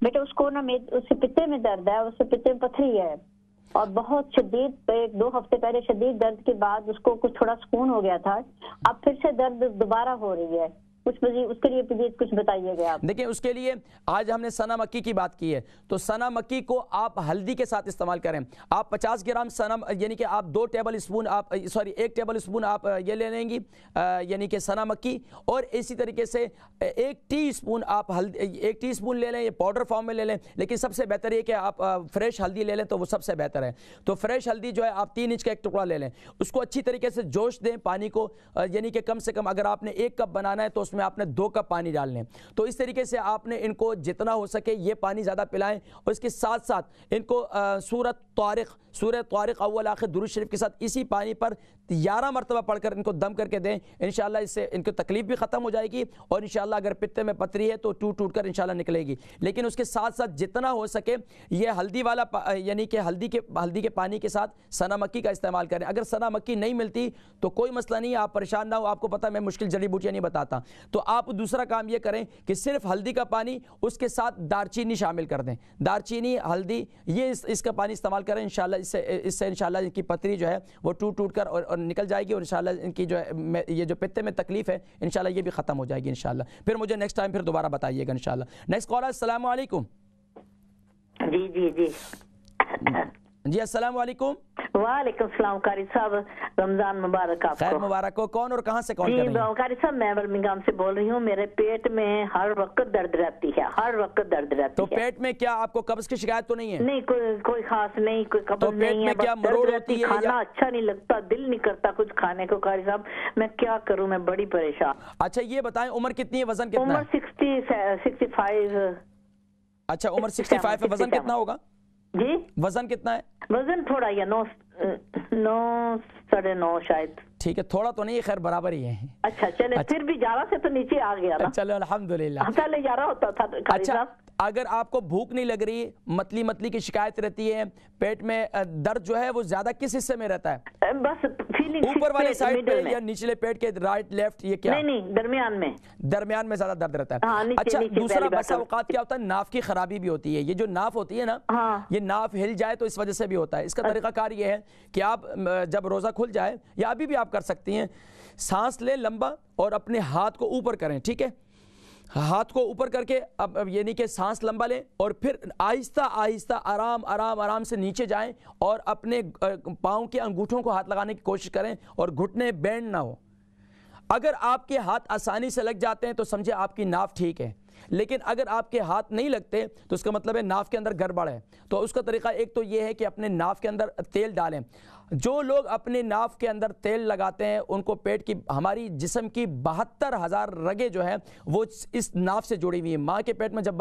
بیٹا اس کو نا اس کے پتے میں درد ہے، اس کے پتے میں پتھری ہے، اور بہت شدید 1-2 ہفتے پہلے شدید درد کے بعد اس کو کچھ تھوڑا سکون ہو گیا تھا، اب پھر سے درد دوبارہ ہو رہی ہے۔ اس کے لیے پلیز کچھ بتائیے گا آپ۔ دیکھیں اس کے لیے آج ہم نے سنا مکی کی بات کی ہے، تو سنا مکی کو آپ ہلدی کے ساتھ استعمال کریں۔ آپ 50 گرام سنا، یعنی کہ آپ 1 ٹیبل اسپون آپ یہ لے لیں گی، یعنی کہ سنا مکی، اور اسی طریقے سے 1 ٹی اسپون لے لیں، یہ پاؤڈر فارم میں لے لیں، لیکن سب سے بہتر یہ کہ آپ فریش ہلدی لے لیں تو وہ سب سے بہتر ہے۔ تو فریش ہلدی جو ہے آپ 3 انچ کا 1 ٹکڑا لے لیں، اس کو اچھی طریقے سے جوش دیں پانی کو، یعنی کہ کم سے کم اگر آپ نے 1 کپ بنانا ہے تو اس اس میں آپ نے 2 کپ پانی ڈالنے ہیں. تو اس طریقے سے آپ نے ان کو جتنا ہو سکے یہ پانی زیادہ پلائیں, اور اس کے ساتھ ساتھ ان کو سورہ طارق اول آخر درود شریف کے ساتھ اسی پانی پر 11 مرتبہ پڑھ کر ان کو دم کر کے دیں. انشاءاللہ اس سے ان کی تکلیف بھی ختم ہو جائے گی, اور انشاءاللہ اگر پتے میں پتھری ہے تو ٹوٹ کر انشاءاللہ نکلے گی. لیکن اس کے ساتھ ساتھ جتنا ہو سکے یہ ہلدی والا یعنی کہ ہلدی کے پانی کے ساتھ سنا مکی کا استعمال کریں. اگر سنا مکی نہیں ملتی تو کوئی مسئلہ نہیں, آپ پریشان نہ ہو, آپ کو پتہ میں مشکل جڑی بوٹیاں نہیں بتاتا. تو آپ دوسرا کام یہ کریں کہ صرف ہلدی کا پانی, اس کے ساتھ دارچینی شامل کر دیں. دارچینی, ہلدی, یہ اس کا پانی استعمال کریں. انشاءاللہ اس سے انشاءاللہ ان کی پتری جو ہے وہ ٹوٹ کر اور نکل جائے گی, اور انشاءاللہ ان کی جو ہے یہ جو پتے میں تکلیف ہے انشاءاللہ یہ بھی ختم ہو جائے گی انشاءاللہ. پھر مجھے نیکسٹ ٹائم پھر دوبارہ بتائیے گا انشاءاللہ. نیکسٹ کالر, السلام علیکم. جی السلام علیکم. وعلیکم السلام. قاری صاحب رمضان مبارک آپ کو. خیر مبارک ہو. کون اور کہاں سے کال کر رہی ہیں؟ قاری صاحب میں برمنگھم سے بول رہی ہوں. میرے پیٹ میں ہر وقت درد رہتی ہے, ہر وقت درد رہتی ہے. تو پیٹ میں کیا آپ کو قبض کی شکایت تو نہیں ہے؟ نہیں, کوئی خاص نہیں, کوئی قبض نہیں ہے. کیا مروڑ ہوتی ہے؟ کھانا اچھا نہیں لگتا, دل نہیں کرتا کچھ کھانے کو. قاری صاحب میں کیا کروں, میں بڑی پریشان. اچھا یہ بتائیں عمر کتنی ہے, وزن کتنا ہے؟ عمر 65. اچھا عمر 65 ہے, وزن کتنا ہوگا جی؟ وزن کتنا ہے؟ وزن تھوڑا یا 9 9.5 شاید. ٹھیک ہے, تھوڑا تو نہیں, خیر برابر ہی ہے. اچھا چلے, پھر بھی 11 سے تو نیچے آ گیا نا. چلو الحمدللہ. پہلے 11 ہوتا تھا. اچھا اگر آپ کو بھوک نہیں لگ رہی, متلی کی شکایت رہتی ہے, پیٹ میں درد جو ہے وہ زیادہ کس حصے میں رہتا ہے؟ بس فیلنگ اوپر والے سائڈ پہ یا نچلے پیٹ کے رائٹ لیفٹ, یہ کیا؟ نہیں, درمیان میں زیادہ درد رہتا ہے. اچھا دوسرا بسا اوقات کیا ہوتا ہے, ناف کی خرابی بھی ہوتی ہے. یہ جو ناف ہوتی ہے نا, یہ ناف ہل جائے تو اس وجہ سے بھی ہوتا ہے. اس کا طریقہ کار یہ ہے کہ آپ جب روزہ کھل جائے, یا ابھی بھی آپ کر سکتی ہیں, سانس لیں لمبا اور اپنے ہاتھ کو اوپر کریں. ٹھیک ہے, ہاتھ کو اوپر کر کے اب یعنی کہ سانس لمبا لیں, اور پھر آہستہ آرام سے نیچے جائیں, اور اپنے پاؤں کے انگوٹھوں کو ہاتھ لگانے کی کوشش کریں, اور گھٹنے بینڈ نہ ہو. اگر آپ کے ہاتھ آسانی سے لگ جاتے ہیں تو سمجھے آپ کی ناف ٹھیک ہے, لیکن اگر آپ کے ہاتھ نہیں لگتے تو اس کا مطلب ہے ناف کے اندر گڑبڑ ہے. تو اس کا طریقہ ایک تو یہ ہے کہ اپنے ناف کے اندر تیل ڈالیں. جو لوگ اپنے ناف کے اندر تیل لگاتے ہیں ان کو پیٹ کی, ہماری جسم کی 72,000 رگیں جو ہیں وہ اس ناف سے جڑی ہوئی ہیں. ماں کے پیٹ میں جب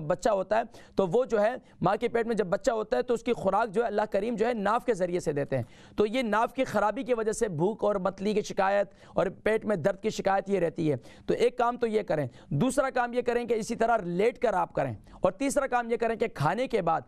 بچہ ہوتا ہے تو وہ جو ہے ماں کے پیٹ میں جب بچہ ہوتا ہے تو اس کی خوراک جو ہے اللہ کریم جو ہے ناف کے ذریعے سے دیتے ہیں. تو یہ ناف کی خرابی کی وجہ سے بھوک اور متلی کی شکایت اور پیٹ میں درد کی شکایت یہ رہتی ہے. تو ایک کام تو یہ کریں. دوسرا کام یہ کریں کہ اسی طرح لیٹ کر آپ کریں. اور تیسرا کام یہ کریں کہ کھانے کے بعد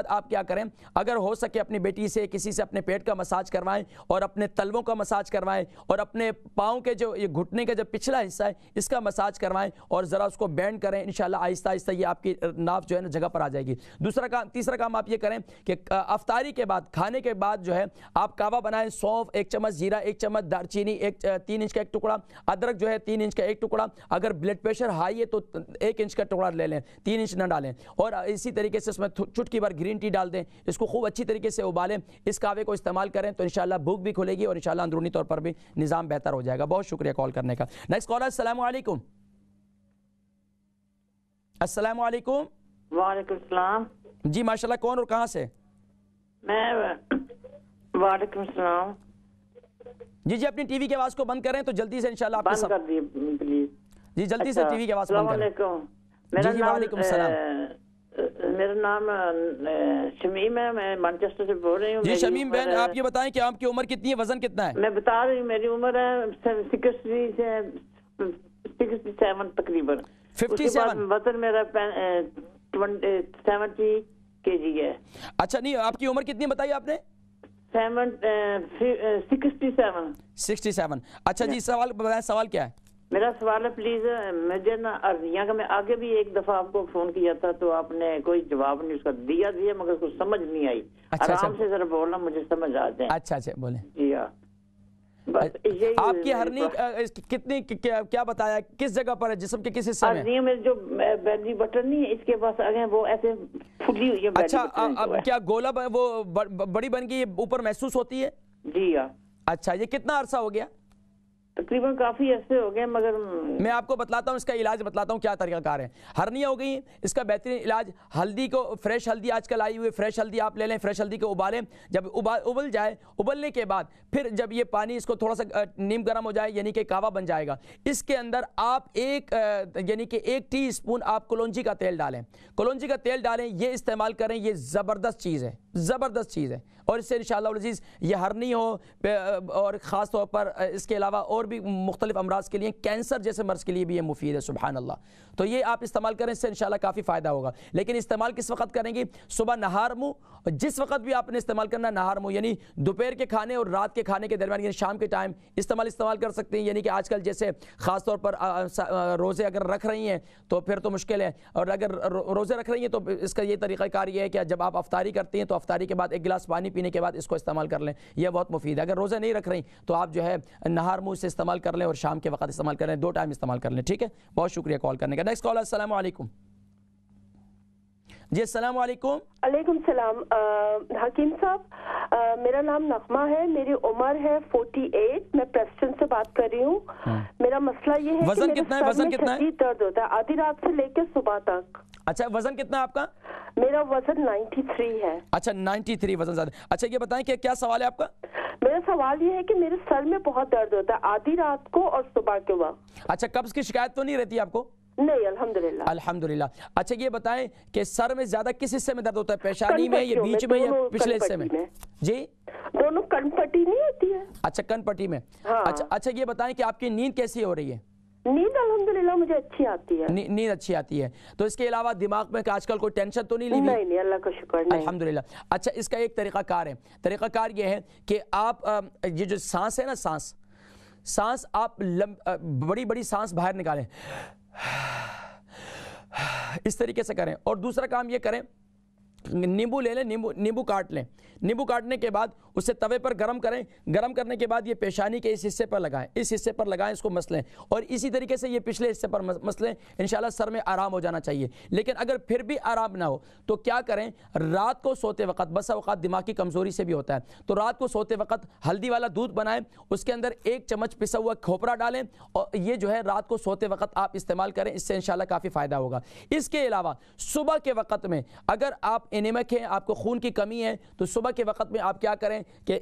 آپ کیا کریں, اگر ہو سکے اپنی بیٹی سے کسی سے اپنے پیٹ کا مساج کروائیں, اور اپنے تلووں کا مساج کروائیں, اور اپنے پاؤں کے جو یہ گھٹنے کا جو پچھلا حصہ ہے اس کا مساج کروائیں, اور ذرا اس کو بینڈ کریں. انشاءاللہ آہستہ یہ آپ کی ناف جو ہے نا جگہ پر آ جائے گی. تیسرا کام آپ یہ کریں کہ افطاری کے بعد, کھانے کے بعد جو ہے آپ کعوہ بنائیں. سونف 1 چمچ, زیرہ 1 چمچ, دارچینی 3 انچ کا 1 ٹکڑا, ادرک جو ہے 3 انچ کا 1 ٹکڑا. اگر بلڈ پریشر ہائی ہے تو 1 انچ کا ٹکڑا لے لیں, 3 انچ نہ ڈالیں. اور اسی طریقے سے اس میں چٹکی بھر گرین ٹی ڈال دیں, اس کو خوب اچھی طریقے سے ابالیں. اس کعوے کو استعمال کریں تو انشاءاللہ بھوک بھی کھلے گی, اور انشاءاللہ اندرونی طور پر بھی نظام بہتر ہو جائے گا. بہت شکریہ کال کرنے کا. نیکسٹ کالر, السلام علیکم. السلام علیکم. وعلیکم السلام. جی ماشاءاللہ, کون اور کہاں سے؟ میں وعلیکم السلام. جی اپنی ٹی وی کی آواز کو بند کریں تو جلدی سے انشاءاللہ آپ بند کر دیے پلیز. جی جلدی سے ٹی وی کی آواز بند کریں. السلام علیکم. وعلیکم السلام. میرا نام شمیم ہے, میں مانچسٹر سے بول رہی ہوں. جی شمیم بہن, آپ یہ بتائیں کہ آپ کی عمر کتنی ہے, وزن کتنا ہے؟ میں بتا رہی ہوں, میری عمر ہے 67 تقریباً. 57. وزن میرا 70 kg ہے. اچھا نہیں, آپ کی عمر کتنی بتائی آپ نے؟ 67. اچھا جی, سوال بتائیں, سوال کیا ہے؟ میرا سوال ہے پلیز, مجھے نا عرضیاں کا, میں آگے بھی ایک دفعہ آپ کو فون کیا تھا تو آپ نے کوئی جواب نہیں اس کا دیا مگر کچھ سمجھ نہیں آئی. آرام سے ذرا بولنا, مجھے سمجھ آ جائے. اچھا بولیں. جی ہاں, آپ کی ہرنی کتنی, کیا بتایا, کس جگہ پر ہے, جسم کے کس حصے میں؟ ہرنی میں جو بیلی بٹن نہیں ہے اس کے پاس آگے وہ ایسے پھلی ہوئی ہے. اچھا, اب کیا گولا وہ بڑی بن گئی اوپر محسوس ہوتی ہے؟ جی ہاں. اچھا, یہ کتنا عرصہ ہو گیا؟ تقریباً کافی ایسے ہو گئے، مگر میں آپ کو بتلاتا ہوں اس کا علاج بتلاتا ہوں کیا طریقہ کار ہے. ہرنیاں ہو گئی، اس کا بہترین علاج ہلدی کو، فریش ہلدی آج کل آئی ہوئی فریش ہلدی آپ لے لیں، فریش ہلدی کو ابالیں، جب ابل جائے، ابلنے کے بعد پھر جب یہ پانی اس کو تھوڑا سا نیم گرم ہو جائے یعنی کہ کعوہ بن جائے گا، اس کے اندر آپ یعنی کہ 1 ٹی اسپون آپ کلونجی کا تیل ڈالیں، کلونجی کا تیل ڈالیں، یہ استعمال کریں، یہ زبردست چیز ہے، زبردست چیز ہے. اور اس سے انشاءاللہ العزیز یہ ہرنی ہو اور خاص طور پر اس کے علاوہ اور بھی مختلف امراض کے لیے، کینسر جیسے مرض کے لیے بھی یہ مفید ہے. سبحان اللہ. تو یہ آپ استعمال کریں، اس سے انشاءاللہ کافی فائدہ ہوگا. لیکن استعمال کس وقت کریں گے؟ صبح نہار منہ، جس وقت بھی آپ نے استعمال کرنا نہار منہ، یعنی دوپہر کے کھانے اور رات کے کھانے کے درمیان، یعنی شام کے ٹائم استعمال کر سکتے ہیں. یعنی کہ آج کل جیسے خاص طور پر روزے اگر رکھ رہی ہیں تو پھر تو مشکل ہے، اور اگر روزے رکھ رہی ہیں تو اس کا یہ طریقہ کار یہ ہے کہ جب آپ افطاری کرتی ہیں تو افطاری کے بعد 1 گلاس پانی پینے کے بعد اس کو استعمال کر لیں، یہ بہت مفید ہے. اگر روزے نہیں رکھ رہی تو آپ جو ہے نہار منہ سے استعمال کر لیں اور شام کے وقت استعمال کر لیں، 2 ٹائم استعمال کر لیں. ٹھیک ہے، بہت شکریہ کال کرنے کا. Next call. السلام علیکم. جی السلام علیکم. علیکم السلام. حکیم صاحب، میرا نام نغمہ ہے، میری عمر ہے 48، میں پریسٹن سے بات کر رہی ہوں. میرا مسئلہ یہ ہے وزن کتنا ہے؟ وزن کتنا ہے؟ شدید درد ہوتا ہے آدھی رات سے لے کے صبح تک. اچھا، وزن کتنا ہے آپ کا؟ میرا وزن 93 ہے. اچھا 93 وزن زیادہ. اچھا یہ بتائیں کہ کیا سوال ہے آپ کا؟ میرا سوال یہ ہے کہ میرے سر میں بہت درد ہوتا ہے آدھی رات کو اور صبح کے وقت. اچھا، قبض کی شکایت تو نہیں رہتی آپ کو؟ نہیں الحمدللہ. الحمدللہ. اچھا یہ بتائیں کہ سر میں زیادہ کس حصے میں درد ہوتا ہے؟ پیشانی میں یا بیچ میں یا پچھلے حصے میں؟ جی دونوں کن پٹی نہیں ہوتی ہے. اچھا کن پٹی میں. اچھا یہ بتائیں کہ آپ کی نیند کیسی ہو رہی ہے؟ نیند الحمدللہ مجھے اچھی آتی ہے. نیند اچھی آتی ہے. تو اس کے علاوہ دماغ میں آج کل کوئی ٹینشن تو نہیں لی؟ نہیں اللہ کا شکر نہیں. الحمدللہ. اچھا اس کا ایک طریقہ کار ہے. طریقہ کار یہ ہے کہ آپ یہ جو سانس ہے نا، سانس آپ بڑی بڑی سانس باہر نکالیں، اس طریقے سے کریں. اور دوسرا کام یہ کریں، نیمبو لے لیں، نیمبو کاٹ لیں. نیمبو کاٹنے کے بعد اسے توے پر گرم کریں. گرم کرنے کے بعد یہ پیشانی کے اس حصے پر لگائیں، اس حصے پر لگائیں، اس کو مسلیں، اور اسی طریقے سے یہ پچھلے حصے پر مسلیں. انشاءاللہ سر میں آرام ہو جانا چاہیے. لیکن اگر پھر بھی آرام نہ ہو تو کیا کریں؟ رات کو سوتے وقت، بسا اوقات دماغ کی کمزوری سے بھی ہوتا ہے، تو رات کو سوتے وقت ہلدی والا دودھ بنائیں، اس کے اندر 1 چمچ پسا ہوا کھوپرا ڈالیں، اور یہ جو ہے رات کو سوتے وقت آپ استعمال کریں. اس سے انشاءاللہ کافی فائدہ ہوگا. اس کے علاوہ صبح کے وقت میں اگر آپ انیمک ہیں، آپ کو خون کی کمی ہے، تو صبح کے وقت میں آپ کیا کریں کہ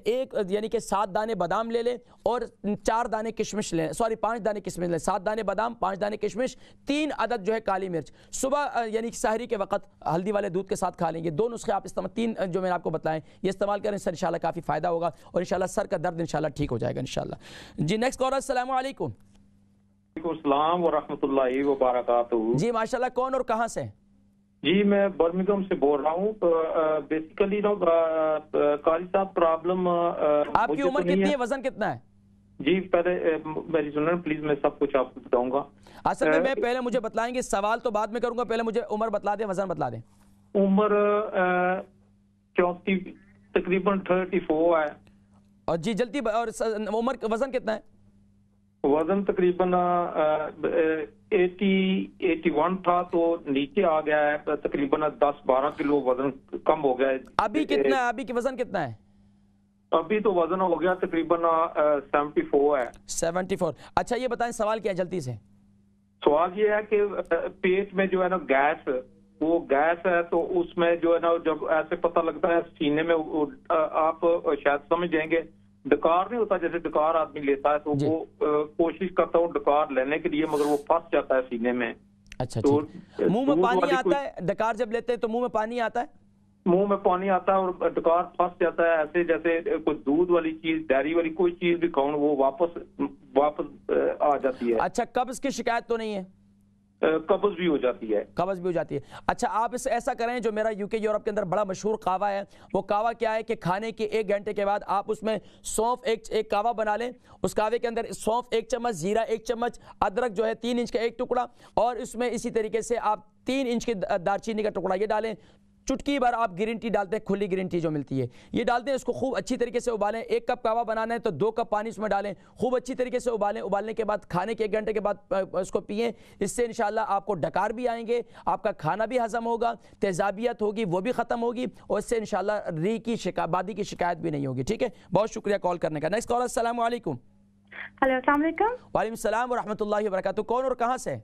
یعنی کہ 7 دانے بادام لے لیں اور 4 دانے کشمش لیں، 5 دانے کشمش لیں. 7 دانے بادام، 5 دانے کشمش، 3 عدد جو ہے کالی مرچ. صبح یعنی کہ سحری کے وقت ہلدی والے دودھ کے ساتھ کھا لیں. یہ 2 نسخے آپ استعمال، 3 جو میں نے آپ کو بتائیں، یہ استعمال کریں. سر انشاءاللہ کافی فائدہ ہوگا اور انشاءاللہ سر کا درد انشاءاللہ ٹھیک ہو جائے گا انشاءاللہ. جی نیکسٹ کالر. السلام علیکم. وعلیکم السلام ورحمۃ اللہ وبرکاتہ. جی ماشاءاللہ. کون اور کہاں سے؟ جی میں برمنگھم سے بول رہا ہوں. بیسیکلی قاری صاحب پرابلم آپ کی عمر کتنی ہے؟ وزن کتنا ہے؟ جی پہلے میری سنیں پلیز، میں سب کچھ آپ کو بتاؤں گا. اصل میں پہلے مجھے بتلائیں گے، سوال تو بعد میں کروں گا، پہلے مجھے عمر بتلا دیں، وزن بتلا دیں. عمر 34 تقریباً 34 ہے. اور جی جلدی، اور عمر وزن کتنا ہے؟ وزن تقریباً 81 تھا تو نیچے آ گیا ہے، تقریباً 10-12 کلو وزن کم ہو گیا ہے. ابھی کتنا ہے؟ ابھی کی وزن کتنا ہے؟ ابھی تو وزن ہو گیا تقریباً 74 ہے. 74. اچھا یہ بتائیں سوال کیا ہے جلدی سے؟ سوال یہ ہے کہ پیٹ میں جو ہے نا گیس، وہ گیس ہے تو اس میں جو ہے نا جب ایسے پتہ لگتا ہے سینے میں، آپ شاید سمجھ جائیں گے، ڈکار نہیں ہوتا جیسے ڈکار آدمی لیتا ہے تو وہ کوشش کرتا ہوں ڈکار لینے کے لیے، مگر وہ پھنس جاتا ہے سینے میں. اچھا منہ میں پانی آتا ہے ڈکار جب لیتے ہیں تو منہ میں پانی آتا ہے؟ منہ میں پانی آتا ہے اور ڈکار پھنس جاتا ہے، ایسے جیسے کوئی دودھ والی چیز، ڈیری والی کوئی چیز بھی کھاؤں وہ واپس آ جاتی ہے. اچھا قبض کی شکایت تو نہیں ہے؟ قبض بھی ہو جاتی ہے. قبض بھی ہو جاتی ہے. اچھا آپ اس ایسا کریں، جو میرا UK یورپ کے اندر بڑا مشہور قہوہ ہے، وہ قہوہ کیا ہے کہ کھانے کے 1 گھنٹے کے بعد آپ اس میں سونف ایک قہوہ بنا لیں. اس قہوے کے اندر سونف 1 چمچ، زیرہ 1 چمچ، ادرک جو ہے 3 انچ کا 1 ٹکڑا، اور اس میں اسی طریقے سے آپ 3 انچ کی دارچینی کا ٹکڑا یہ ڈالیں. چٹکی بھر آپ گرین ٹی ڈالتے ہیں، کھلی گرین ٹی جو ملتی ہے یہ ڈالتے ہیں. اس کو خوب اچھی طریقے سے ابالیں. 1 کپ قہوہ بنانا ہے تو 2 کپ پانی اس میں ڈالیں، خوب اچھی طریقے سے ابالیں. ابالنے کے بعد کھانے کے 1 گھنٹے کے بعد اس کو پئیں. اس سے انشاءاللہ آپ کو ڈکار بھی آئیں گے، آپ کا کھانا بھی ہضم ہوگا، تیزابیت ہوگی وہ بھی ختم ہوگی، اور اس سے انشاءاللہ ری کی بادی کی شکایت بھی نہیں ہوگی. ٹھیک ہے، بہت شکریہ کال کرنے کا. Next caller. السلام علیکم. ہیلو السلام علیکم. وعلیکم السلام ورحمۃ اللہ وبرکاتہ. کون اور کہاں سے؟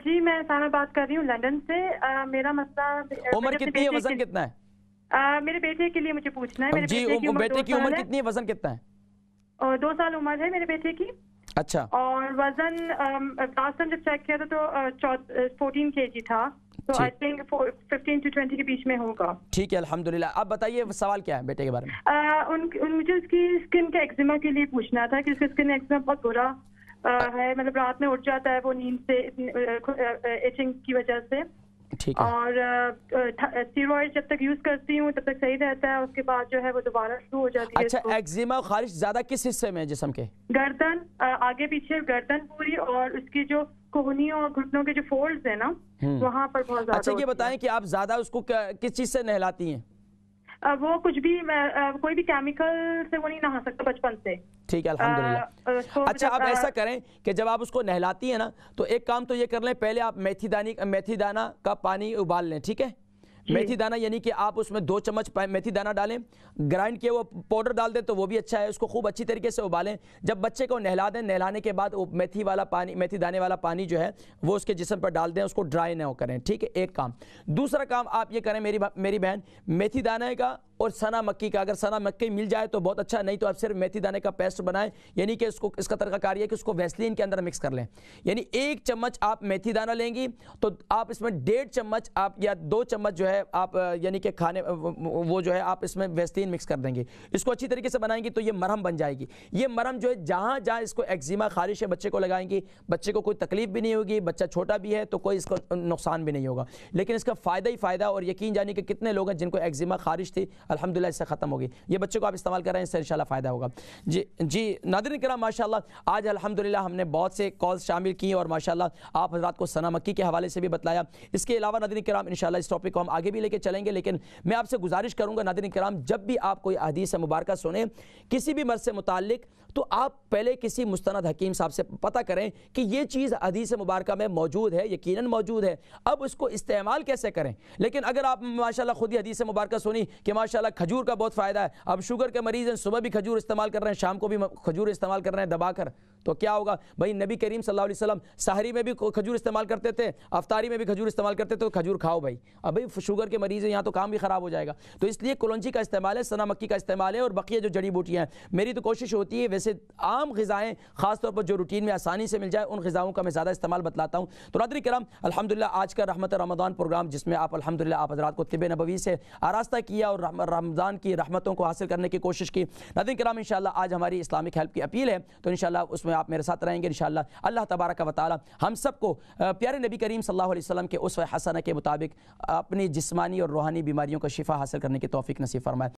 جی میں سائمہ بات کر رہی ہوں لندن سے. میرا مسئلہ عمر کتنی ہے وزن کتنا ہے؟ میرے بیٹے کے لیے مجھے پوچھنا ہے. جی بیٹے کی عمر کتنی ہے وزن کتنا ہے؟ 2 سال عمر ہے میرے بیٹے کی. اچھا. اور وزن لاسٹ ٹائم جب چیک کیا تھا تو 14 kg تھا. تو آئی تھنک 15 to 20 کے بیچ میں ہوگا. ٹھیک ہے الحمدللہ. اب بتائیے سوال کیا ہے بیٹے کے بارے میں؟ مجھے اس کی اسکن کے ایکزیما کے لیے پوچھنا تھا کہ اس کا اسکن ایکزیما بہت برا ہے. مطلب رات میں اٹھ جاتا ہے وہ نیند سے ایچنگ کی وجہ سے. ٹھیک ہے. اور اسٹیرائڈ جب تک یوز کرتی ہوں تب تک صحیح رہتا ہے. اس کے بعد جو ہے وہ دوبارہ شروع ہو جاتی ہے. اچھا ایکزیما خارش زیادہ کس حصے میں جسم کے؟ گردن, آگے پیچھے گردن پوری, اور اس کی جو کوہنیوں اور گھٹنوں کے جو فولڈز ہیں نا وہاں پر بہت زیادہ. اچھا یہ بتائیں کہ آپ زیادہ اس کو کس چیز سے نہلاتی ہیں؟ وہ کچھ بھی, کوئی بھی کیمیکل سے وہ نہیں نہا سکتا بچپن سے. ٹھیک ہے الحمدللہ. اچھا آپ ایسا کریں کہ جب آپ اس کو نہلاتی ہیں نا تو ایک کام تو یہ کر لیں, پہلے آپ میتھی دانہ کا پانی ابال لیں. ٹھیک ہے. میتھی دانہ یعنی کہ آپ اس میں 2 چمچ میتھی دانہ ڈالیں, گرائنڈ کیے وہ پاؤڈر ڈال دیں تو وہ بھی اچھا ہے. اس کو خوب اچھی طریقے سے ابالیں. جب بچے کو نہلا دیں, نہلانے کے بعد وہ میتھی دانے والا پانی جو ہے وہ اس کے جسم پر ڈال دیں, اس کو ڈرائی نہ کریں. ٹھیک ہے ایک کام. دوسرا کام آپ یہ کریں میری بہن, میتھی دانے کا اور سنا مکی کا, اگر سنا مکی مل جائے تو بہت اچھا, نہیں تو آپ صرف میتھی دانے کا پیسٹ بنائیں. یعنی کہ اس کا طریقہ کار یہ کہ اس کو ویسلین کے اندر مکس کر لیں. یعنی 1 چمچ آپ میتھی دانہ لیں گی تو آپ اس میں 1.5 چمچ آپ یا 2 چمچ جو ہے آپ یعنی کہ کھانے وہ جو ہے آپ اس میں ویسلین مکس کر دیں گے. اس کو اچھی طریقے سے بنائیں گی تو یہ مرہم بن جائے گی. یہ مرہم جو ہے جہاں جہاں اس کو ایکزیما خارش ہے بچے کو لگائیں گی, بچے کو کوئی تکلیف بھی نہیں ہوگی, بچہ چھوٹا بھی ہے تو کوئی اس کو نقصان بھی نہیں ہوگا. لیکن اس کا فائدہ ہی فائدہ, اور یقین جانی کہ کتنے لوگ ہیں جن کو ایکزیما خارش تھی الحمدللہ اس سے ختم ہوگی. یہ بچے کو آپ استعمال کر رہے ہیں, اس سے انشاءاللہ فائدہ ہوگا. جی ناظرین کرام ماشاءاللہ آج الحمدللہ ہم نے بہت سے کالز شامل کی اور ماشاءاللہ آپ حضرات کو سنا مکی کے حوالے سے بھی بتلایا. اس کے علاوہ ناظرین کرام انشاءاللہ اس ٹاپک کو ہم آگے بھی لے کے چلیں گے, لیکن میں آپ سے گزارش کروں گا ناظرین کرام جب بھی آپ کوئی حدیث مبارکہ سنیں کسی بھی مرض سے متعلق تو آپ پہلے کسی مستند حکیم صاحب سے پتہ کریں کہ یہ چیز حدیث مبارکہ میں موجود ہے, یقیناً موجود ہے, اب اس کو استعمال کیسے کریں. لیکن اگر آپ ماشاءاللہ خود ہی حدیث مبارکہ سنی کہ ماشاءاللہ کھجور کا بہت فائدہ ہے, اب شوگر کے مریض ہیں صبح بھی کھجور استعمال کر رہے ہیں, شام کو بھی کھجور استعمال کر رہے ہیں دبا کر, تو کیا ہوگا بھائی؟ نبی کریم صلی اللہ علیہ وسلم سحری میں بھی کھجور استعمال کرتے تھے, افطاری میں بھی کھجور استعمال کرتے تھے, تو کھجور کھاؤ بھائی. اب بھائی شوگر کے مریض ہیں یہاں تو کام بھی خراب ہو جائے گا. تو اس لیے کلونجی کا استعمال ہے, سنا مکی کا استعمال ہے, اور بقیہ جو جڑی بوٹیاں ہیں. میری تو کوشش ہوتی ہے ویسے عام غذائیں خاص طور پر جو روٹین میں آسانی سے مل جائے ان غذاؤں کا میں زیادہ استعمال بتلاتا ہوں. تو ناظرین کرام الحمدللہ آج کا رحمت رمضان پروگرام جس میں آپ الحمدللہ آپ حضرات کو طب نبوی سے آراستہ کیا اور رمضان کی رحمتوں کو حاصل کرنے کی کوشش کی. ناظرین کرام انشاءاللہ آج ہماری اسلامک ہیلپ کی اپیل ہے, تو انشاءاللہ اس میں آپ میرے ساتھ رہیں گے انشاءاللہ. اللہ تبارک و تعالی ہم سب کو پیارے نبی کریم صلی اللہ علیہ وسلم کے اسوہ حسنہ کے مطابق اپنی جسمانی اور روحانی بیماریوں کا شفا حاصل کرنے کی توفیق نصیب فرمائے.